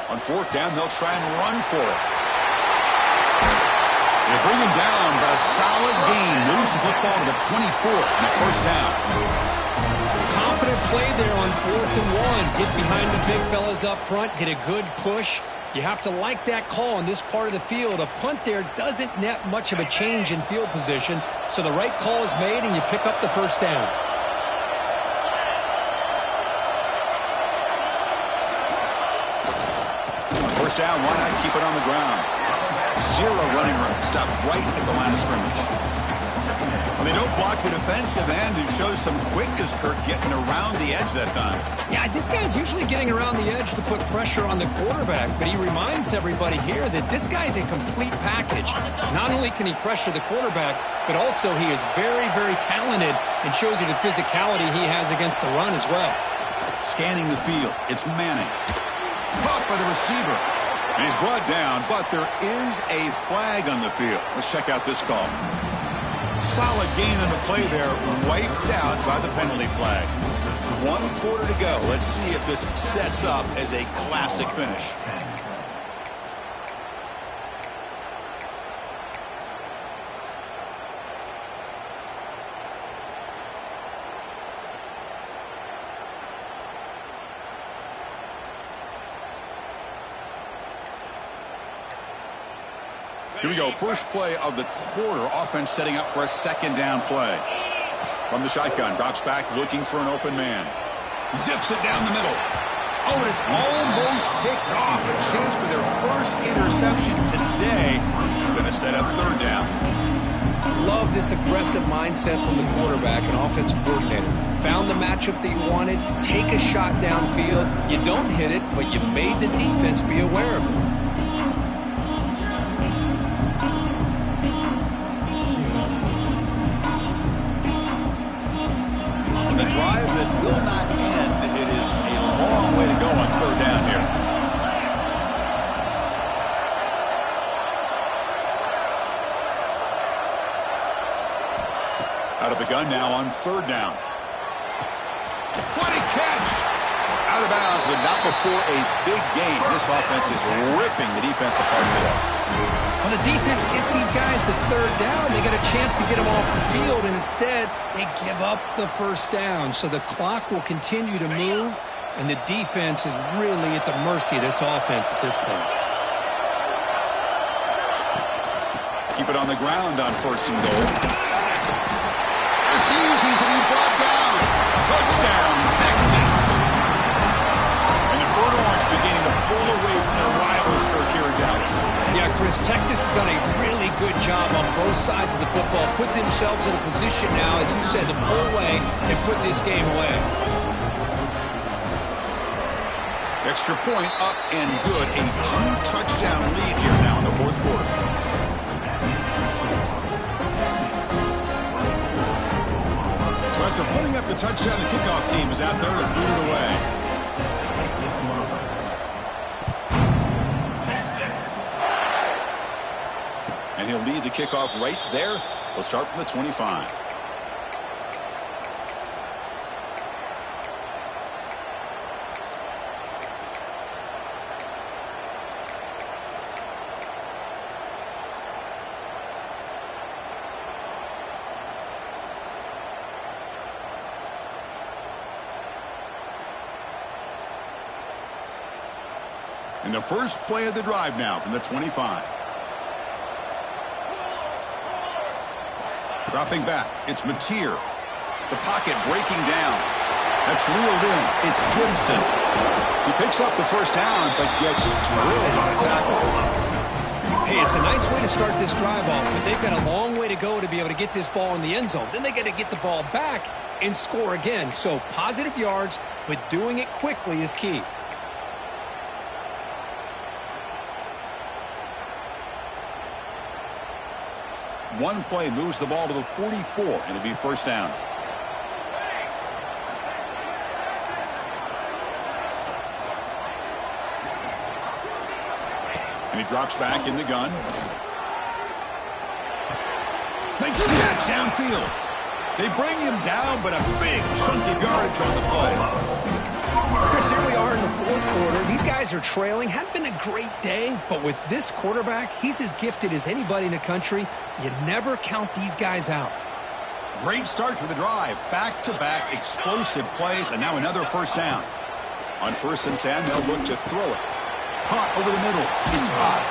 On 4th down, they'll try and run for it. They bring him down, but a solid gain moves the football to the 24 and a first down. Confident play there on 4th and 1. Get behind the big fellas up front, get a good push. You have to like that call in this part of the field. A punt there doesn't net much of a change in field position, so the right call is made and you pick up the first down. On first down, why not keep it on the ground? 0 running room. Stop right at the line of scrimmage. Well, they don't block the defensive end, who shows some quickness, Kirk, getting around the edge that time. Yeah, this guy's usually getting around the edge to put pressure on the quarterback, but he reminds everybody here that this guy's a complete package. Not only can he pressure the quarterback, but also he is very, very talented and shows you the physicality he has against the run as well. Scanning the field, it's Manning. Caught by the receiver. And he's brought down, but there is a flag on the field. Let's check out this call. Solid gain on the play there, wiped out by the penalty flag. 1 quarter to go. Let's see if this sets up as a classic finish. Here we go. First play of the quarter. Offense setting up for a 2nd down play. From the shotgun. Drops back looking for an open man. Zips it down the middle. Oh, and it's almost picked off. A chance for their first interception today. Going to set up 3rd down. Love this aggressive mindset from the quarterback and offensive coordinator. Found the matchup that you wanted. Take a shot downfield. You don't hit it, but you made the defense be aware of it. The drive that will not end. It is a long way to go on 3rd down here. Out of the gun now on 3rd down. What a catch! Out of bounds, but not before a big gain. This offense is ripping the defense apart today. Well, the defense gets these guys to 3rd down. They get a chance to get them off the field, and instead they give up the first down. So the clock will continue to move, and the defense is really at the mercy of this offense at this point. Keep it on the ground on 1st and goal. Refusing to be brought down. Touchdown, Texas. And the Bird Orange beginning to pull away from their rivals, Kirk, here in Dallas. Yeah, Chris, Texas has done a really good job on both sides of the football. Put themselves in a position now, as you said, to pull away and put this game away. Extra point up and good. A 2-touchdown lead here now in the 4th quarter. So at After putting up the touchdown, the kickoff team is out there to boot it away. And he'll lead the kickoff right there. He'll start from the 25. In the first play of the drive now from the 25. Dropping back, it's Mateer. The pocket breaking down. That's reeled in. It's Gibson. He picks up the first down, but gets drilled on a tackle. Hey, it's a nice way to start this drive off, but they've got a long way to go to be able to get this ball in the end zone. Then they got to get the ball back and score again. So positive yards, but doing it quickly is key. One play moves the ball to the 44, and it'll be first down. And he drops back in the gun. Makes the catch downfield. They bring him down, but a big chunk of yardage on the play. Chris, here we are in the fourth quarter. These guys are trailing. Hadn't been a great day, but with this quarterback, he's as gifted as anybody in the country. You never count these guys out. Great start to the drive. Back-to-back explosive plays, and now another first down. On 1st and 10, they'll look to throw it. Caught over the middle. It's hot.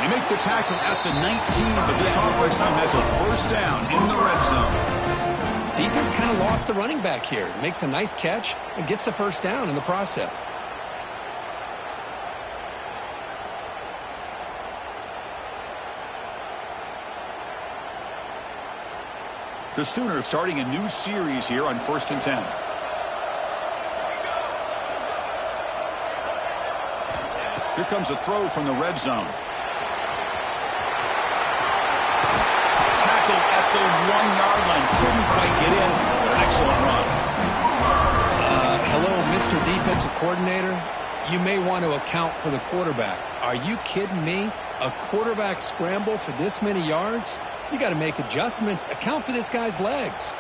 They make the tackle at the 19, but this offense now has a first down in the red zone. Defense kind of lost a running back here. Makes a nice catch and gets the first down in the process. The Sooners starting a new series here on 1st and 10. Here comes a throw from the red zone. Tackle at the 1-yard line. Couldn't quite get in. But an excellent run. Hello, Mr. Defensive Coordinator. You may want to account for the quarterback. Are you kidding me? A quarterback scramble for this many yards? You got to make adjustments. Account for this guy's legs.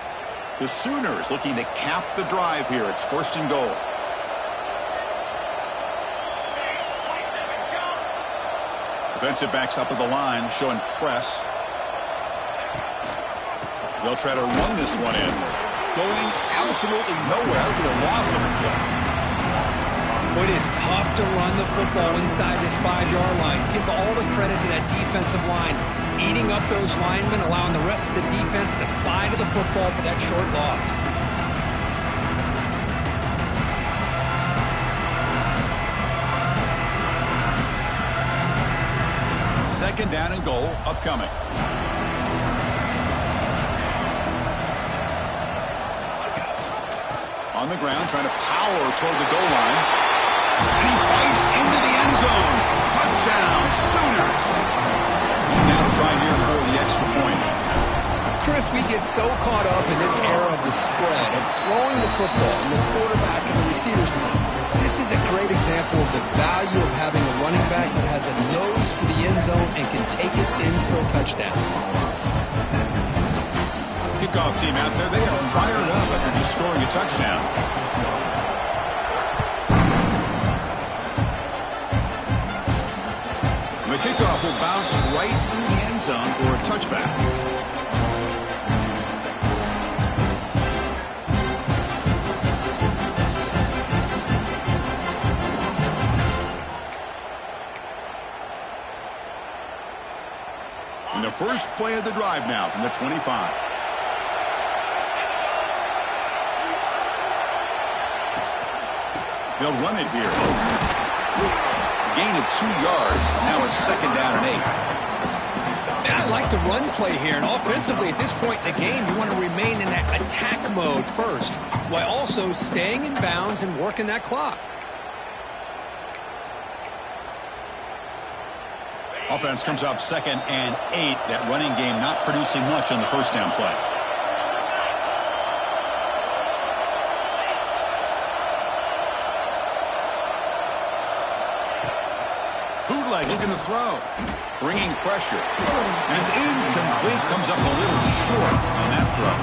The Sooners looking to cap the drive here. It's 1st and goal. Defensive backs up at the line, showing press. They'll try to run this one in. Going absolutely nowhere. It'll be a loss of a play. It is tough to run the football inside this 5-yard line. Give all the credit to that defensive line. Eating up those linemen, allowing the rest of the defense to fly to the football for that short loss. Second down and goal upcoming. On the ground, trying to power toward the goal line. And he fights into the end zone. Touchdown, Sooners. And now to try here for the extra point. Chris, we get so caught up in this era of the spread, of throwing the football, and the quarterback and the receivers. This is a great example of the value of having a running back that has a nose for the end zone and can take it in for a touchdown. Kickoff team out there, they are fired up after just scoring a touchdown. The kickoff will bounce right through the end zone for a touchback. In the first play of the drive now from the 25. They'll run it here. Gain of 2 yards. Now it's 2nd down and 8. And I like the run play here. And offensively, at this point in the game, you want to remain in that attack mode first, while also staying in bounds and working that clock. Offense comes up 2nd and 8. That running game not producing much on the first down play. side, looking to throw. Bringing pressure. And it's incomplete. Comes up a little short on that throw.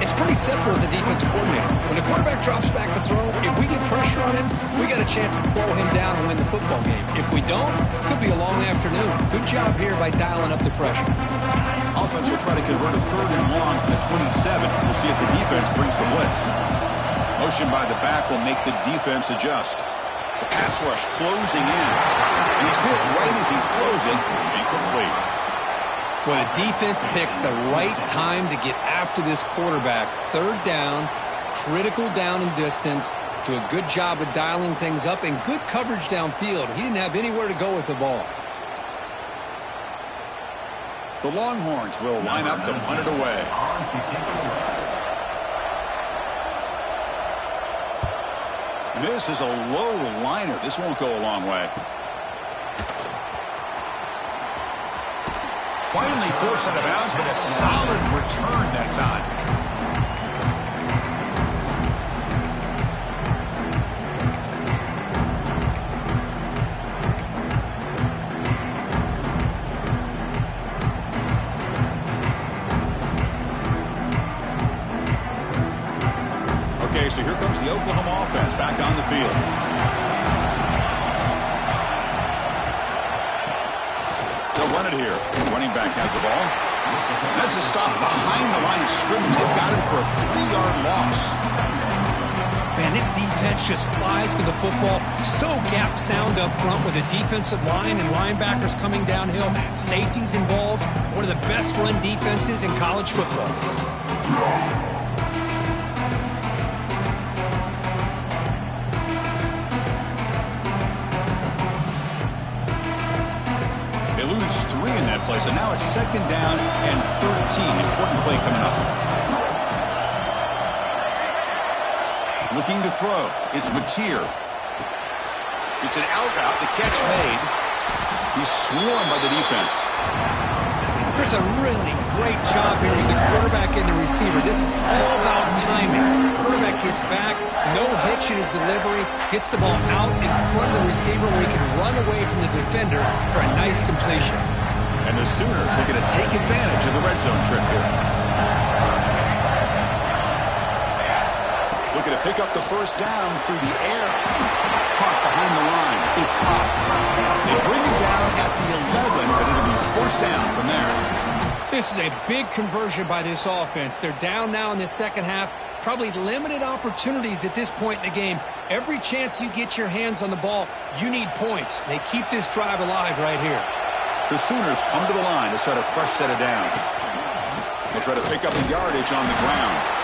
It's pretty simple as a defensive coordinator. When the quarterback drops back to throw, if we get pressure on him, we got a chance to slow him down and win the football game. If we don't, it could be a long afternoon. Good job here by dialing up the pressure. Offense will try to convert a 3rd and long from the 27. We'll see if the defense brings the blitz. Motion by the back will make the defense adjust. The pass rush closing in. And he's hit right as he throws it. Incomplete. Well, the defense picks the right time to get after this quarterback. 3rd down, critical down and distance. Do a good job of dialing things up and good coverage downfield. He didn't have anywhere to go with the ball. The Longhorns will line up to punt it away. This is a low liner. This won't go a long way. Finally forced out of bounds, but a solid return that time. Okay, so here comes the Oklahoma offense back on the field. They'll run it here. Running back has the ball. That's a stop behind the line of scrimmage. They've got him for a 3-yard loss. Man, this defense just flies to the football. So gap sound up front with a defensive line and linebackers coming downhill. Safeties involved. One of the best run defenses in college football. So now it's 2nd down and 13. Important play coming up. Looking to throw. It's Mateer. It's an out route. The catch made. He's swarmed by the defense. There's a really great job here with the quarterback and the receiver. This is all about timing. Quarterback gets back, no hitch in his delivery, gets the ball out in front of the receiver where he can run away from the defender for a nice completion. And the Sooners looking to take advantage of the red zone trip here. Looking to pick up the 1st down through the air. Caught behind the line. It's Ott. They bring it down at the 11, but it'll be 1st down from there. This is a big conversion by this offense. They're down now in the 2nd half. Probably limited opportunities at this point in the game. Every chance you get your hands on the ball, you need points. They keep this drive alive right here. The Sooners come to the line to set a fresh set of downs. They'll try to pick up the yardage on the ground.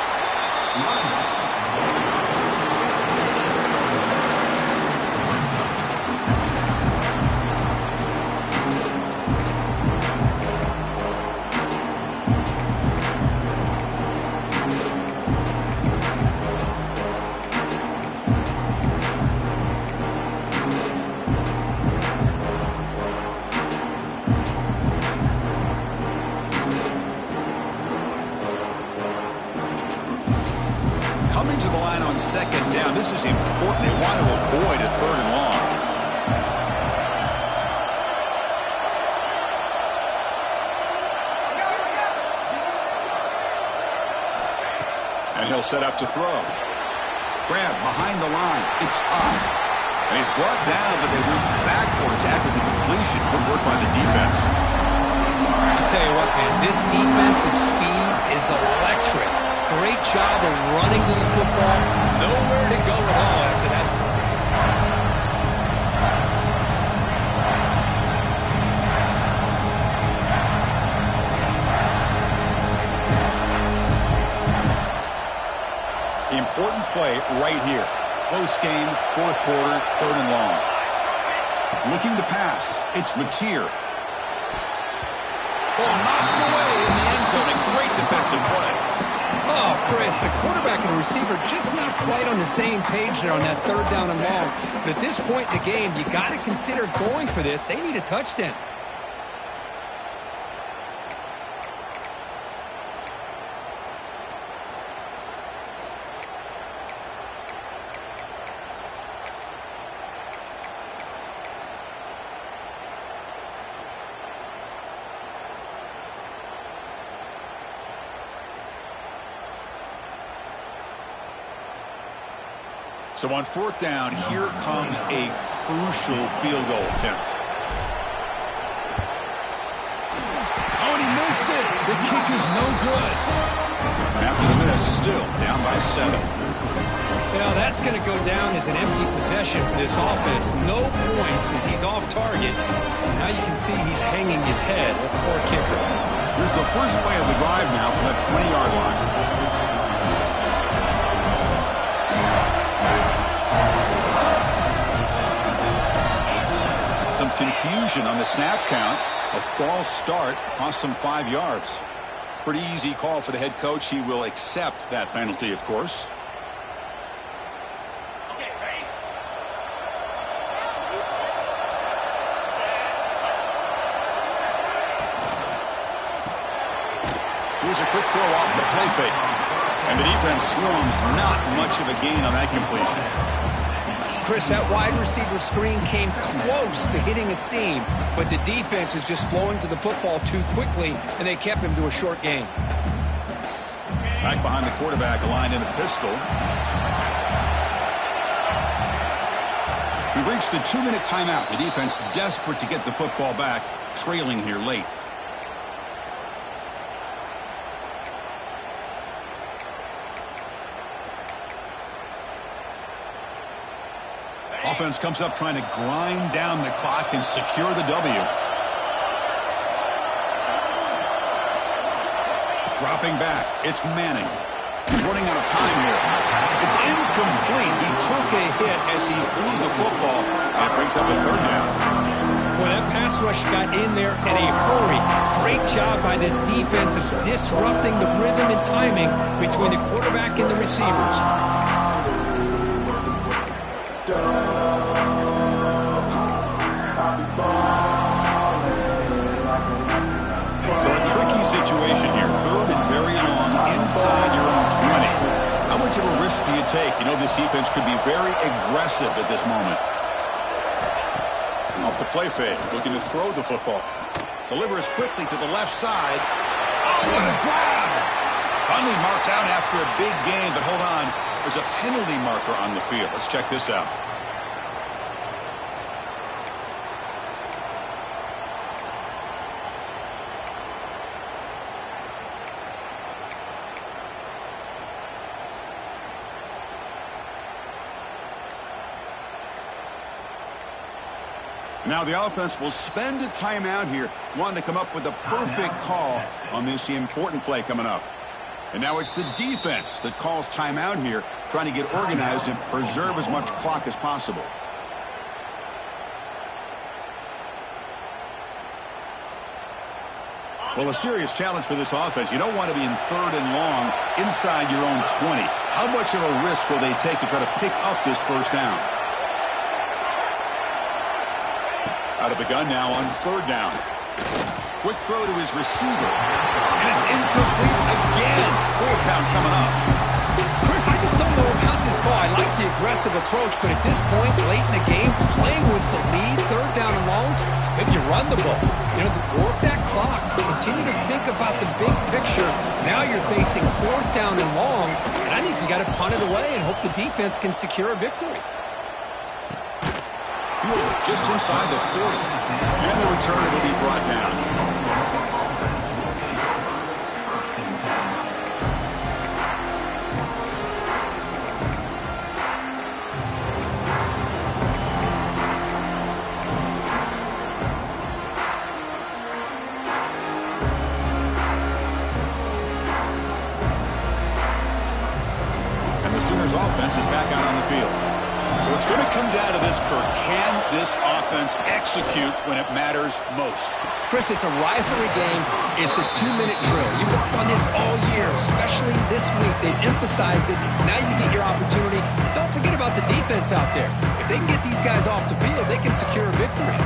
Coming to the line on 2nd down. This is important. They want to avoid a 3rd and long. And he'll set up to throw. Grab behind the line. It's Ott. And he's brought down, but they went backwards after the completion. Good work by the defense. I'll tell you what, man, this defensive speed is electric. Great job of running to the football. Nowhere to go at all after that. The important play right here. Close game, 4th quarter, 3rd and long. Looking to pass. It's Mateer. Ball knocked away in the end zone. A great defensive play. Oh, Chris, the quarterback and the receiver just not quite on the same page there on that 3rd down and long. But at this point in the game, you got to consider going for this. They need a touchdown. So on fourth down, here comes a crucial field goal attempt. Oh, and he missed it. The kick is no good. After the miss, still down by 7. Well, that's going to go down as an empty possession for this offense. No points as he's off target. Now you can see he's hanging his head. A poor kicker. Here's the first play of the drive now from the 20-yard line. Some confusion on the snap count. A false start cost him 5 yards. Pretty easy call for the head coach. He will accept that penalty, of course. Okay, ready? Here's a quick throw off the play fake. And the defense swarms, not much of a gain on that completion. Chris, that wide receiver screen came close to hitting a seam, but the defense is just flowing to the football too quickly, and they kept him to a short gain. Back behind the quarterback, aligned in a pistol. We've reached the 2-minute timeout. The defense desperate to get the football back, trailing here late. Offense comes up trying to grind down the clock and secure the W. Dropping back, it's Manning. He's running out of time here. It's incomplete. He took a hit as he threw the football, and it brings up a third down. Well, that pass rush got in there in a hurry. Great job by this defense of disrupting the rhythm and timing between the quarterback and the receivers. So a tricky situation here. Third and very long inside your own 20. How much of a risk do you take? You know this defense could be very aggressive at this moment. Off the play fake, looking to throw the football. Delivers quickly to the left side. Oh, what a grab! Finally marked out after a big gain, but hold on. There's a penalty marker on the field. Let's check this out. Now the offense will spend a timeout here, wanting to come up with a perfect call on this important play coming up. And now it's the defense that calls timeout here, trying to get organized and preserve as much clock as possible. Well, a serious challenge for this offense. You don't want to be in third and long inside your own 20. How much of a risk will they take to try to pick up this first down? Out of the gun now on third down. Quick throw to his receiver. And it's incomplete again. Fourth down coming up. Chris, I just don't know about this call. I like the aggressive approach, but at this point, late in the game, playing with the lead, third down and long, maybe you run the ball. You know, work that clock. Continue to think about the big picture. Now you're facing fourth down and long, and I think you got to punt it away and hope the defense can secure a victory. Just inside the 40. And the return will be brought down. And the Sooners offense is back out on the field. So it's going to come down to this, Kirk. Can this offense execute when it matters most? Chris, it's a rivalry game. It's a 2-minute drill. You've worked on this all year, especially this week. They've emphasized it. Now you get your opportunity. Don't forget about the defense out there. If they can get these guys off the field, they can secure a victory.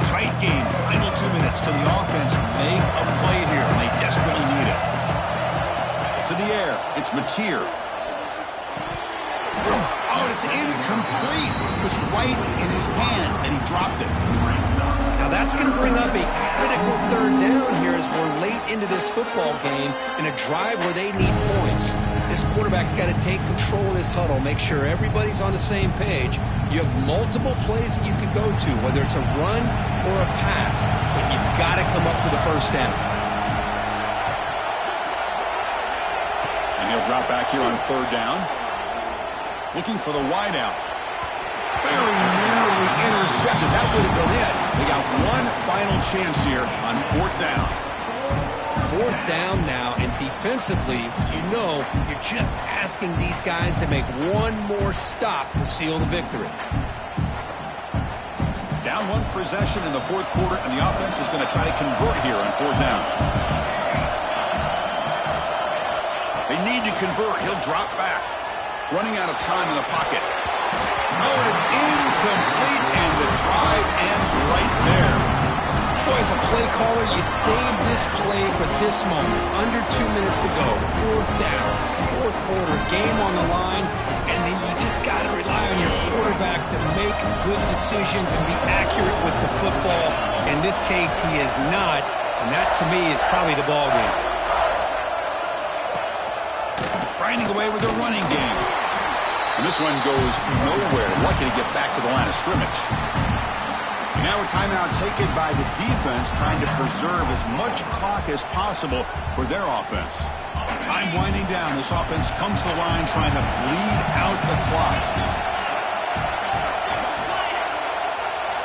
Tight game. Final 2 minutes. Can the offense make a play here? And they desperately need it. To the air, it's Mateer. Oh, it's incomplete. It was right in his hands, and he dropped it. Now that's going to bring up a critical third down here as we're late into this football game in a drive where they need points. This quarterback's got to take control of this huddle, make sure everybody's on the same page. You have multiple plays that you could go to, whether it's a run or a pass, but you've got to come up with a first down. And he'll drop back here on third down. Looking for the wideout. Very nearly intercepted. That would have been it. They got one final chance here on fourth down. Fourth down now, and defensively, you know you're just asking these guys to make one more stop to seal the victory. Down one possession in the fourth quarter, and the offense is going to try to convert here on fourth down. They need to convert. He'll drop back. Running out of time in the pocket. Oh, and it's incomplete, and the drive ends right there. Boy, as a play caller, you save this play for this moment. Under 2 minutes to go. Fourth down. Fourth quarter. Game on the line. And then you just got to rely on your quarterback to make good decisions and be accurate with the football. In this case, he is not. And that, to me, is probably the ball game. Grinding away with the running game. And this one goes nowhere. Lucky to get back to the line of scrimmage. Now a timeout taken by the defense, trying to preserve as much clock as possible for their offense. Time winding down. This offense comes to the line trying to bleed out the clock.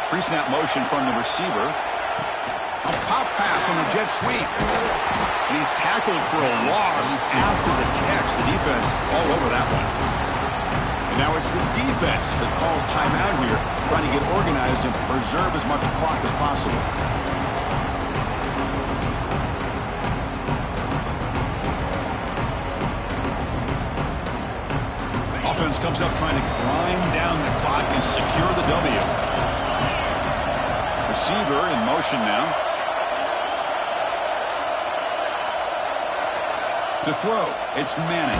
Pre-snap motion from the receiver. A pop pass on the jet sweep. And he's tackled for a loss after the catch. The defense all over that one. Now it's the defense that calls timeout here, trying to get organized and preserve as much clock as possible. Offense comes up trying to grind down the clock and secure the W. Receiver in motion now. To throw, it's Manning.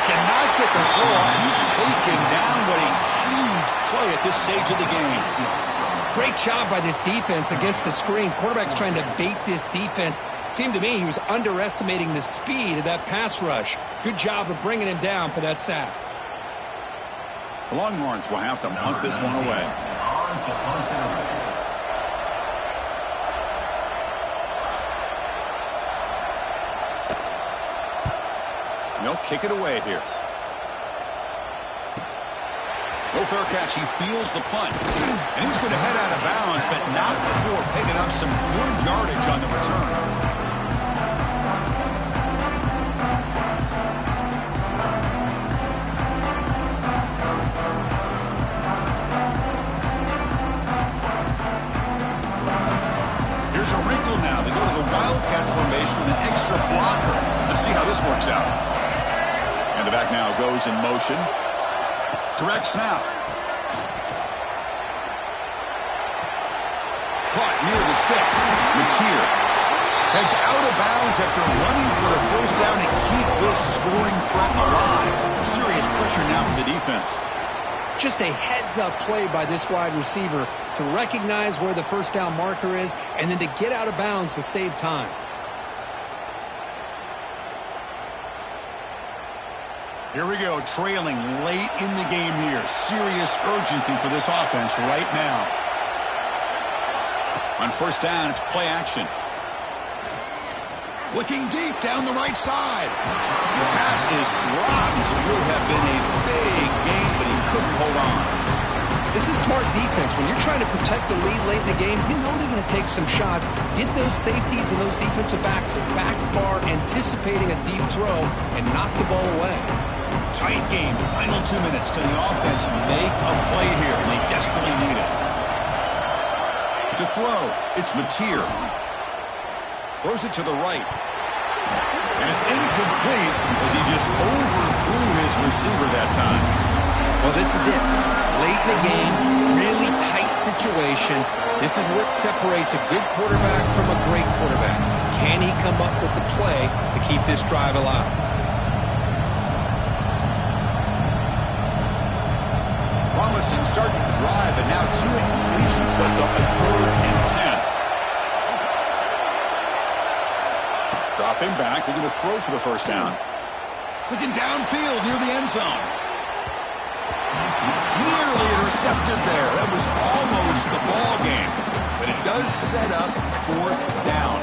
Cannot get the throw off. He's taken down. What a huge play at this stage of the game. Great job by this defense against the screen. Quarterback's trying to bait this defense. Seemed to me he was underestimating the speed of that pass rush. Good job of bringing him down for that sack. The Longhorns will have to punt this one away. They'll kick it away here. No fair catch. He feels the punt. And he's going to head out of bounds, but not before picking up some good yardage on the return. Here's a wrinkle now. They go to the Wildcat formation with an extra blocker. Let's see how this works out. And the back now goes in motion. Direct snap. Caught near the sticks. It's Mateer. Heads out of bounds after running for the first down to keep this scoring threat alive. Serious pressure now for the defense. Just a heads-up play by this wide receiver to recognize where the first down marker is and then to get out of bounds to save time. Here we go, trailing late in the game here. Serious urgency for this offense right now. On first down, it's play action. Looking deep down the right side. The pass is dropped. This would have been a big gain, but he couldn't hold on. This is smart defense. When you're trying to protect the lead late in the game, you know they're going to take some shots. Get those safeties and those defensive backs back far, anticipating a deep throw, and knock the ball away. Tight game. Final 2 minutes. Can the offense make a play here? And they desperately need it. To throw, it's Mateer. Throws it to the right. And it's incomplete as he just overthrew his receiver that time. Well, this is it. Late in the game, really tight situation. This is what separates a good quarterback from a great quarterback. Can he come up with the play to keep this drive alive? promising start to the drive, and now 2 incompletions sets up a 3rd and 10. Dropping back, looking to throw for the first down. Looking downfield near the end zone. Nearly intercepted there. That was almost the ball game. But it does set up 4th down.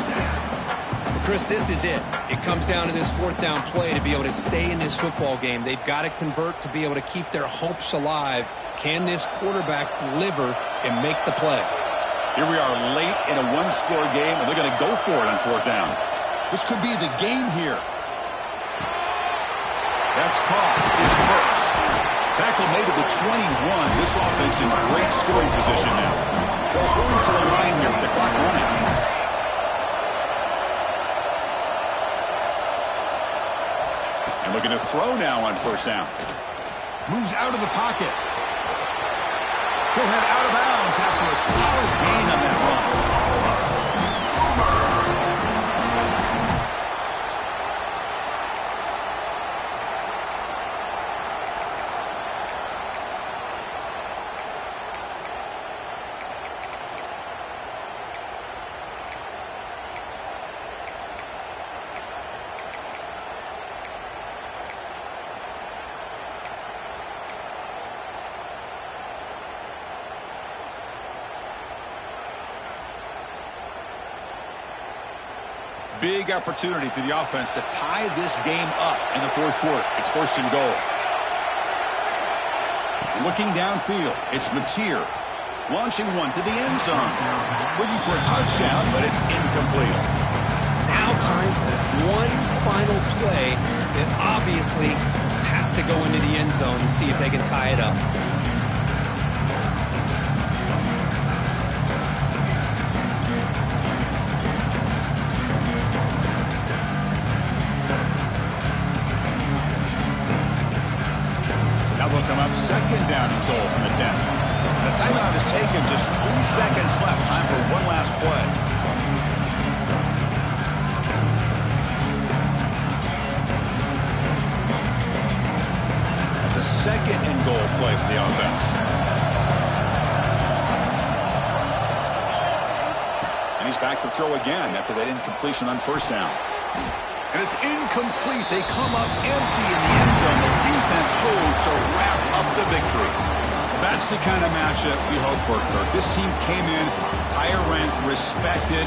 Chris, this is it. It comes down to this 4th down play to be able to stay in this football game. They've got to convert to be able to keep their hopes alive. Can this quarterback deliver and make the play? Here we are late in a 1-score game, and they're going to go for it on 4th down. This could be the game here. That's caught. It's Burks. Tackle made to the 21. This offense in great scoring position now. They'll hurry to the line here with the clock running. And looking to throw now on 1st down. Moves out of the pocket. He'll head out of bounds after a solid gain on that run. Big opportunity for the offense to tie this game up in the 4th quarter. It's 1st and goal. Looking downfield, it's Mateer. Launching one to the end zone. Looking for a touchdown, but it's incomplete. It's now time for one final play that obviously has to go into the end zone to see if they can tie it up. Will come up 2nd down and goal from the 10. The timeout is taken. Just 3 seconds left. Time for one last play. That's a 2nd and goal play for the offense. And he's back to throw again after that incompletion on 1st down. And it's incomplete. They come up empty in the end zone. The defense holds to wrap up the victory. That's the kind of matchup you hope for, Kirk. This team came in higher ranked, respected.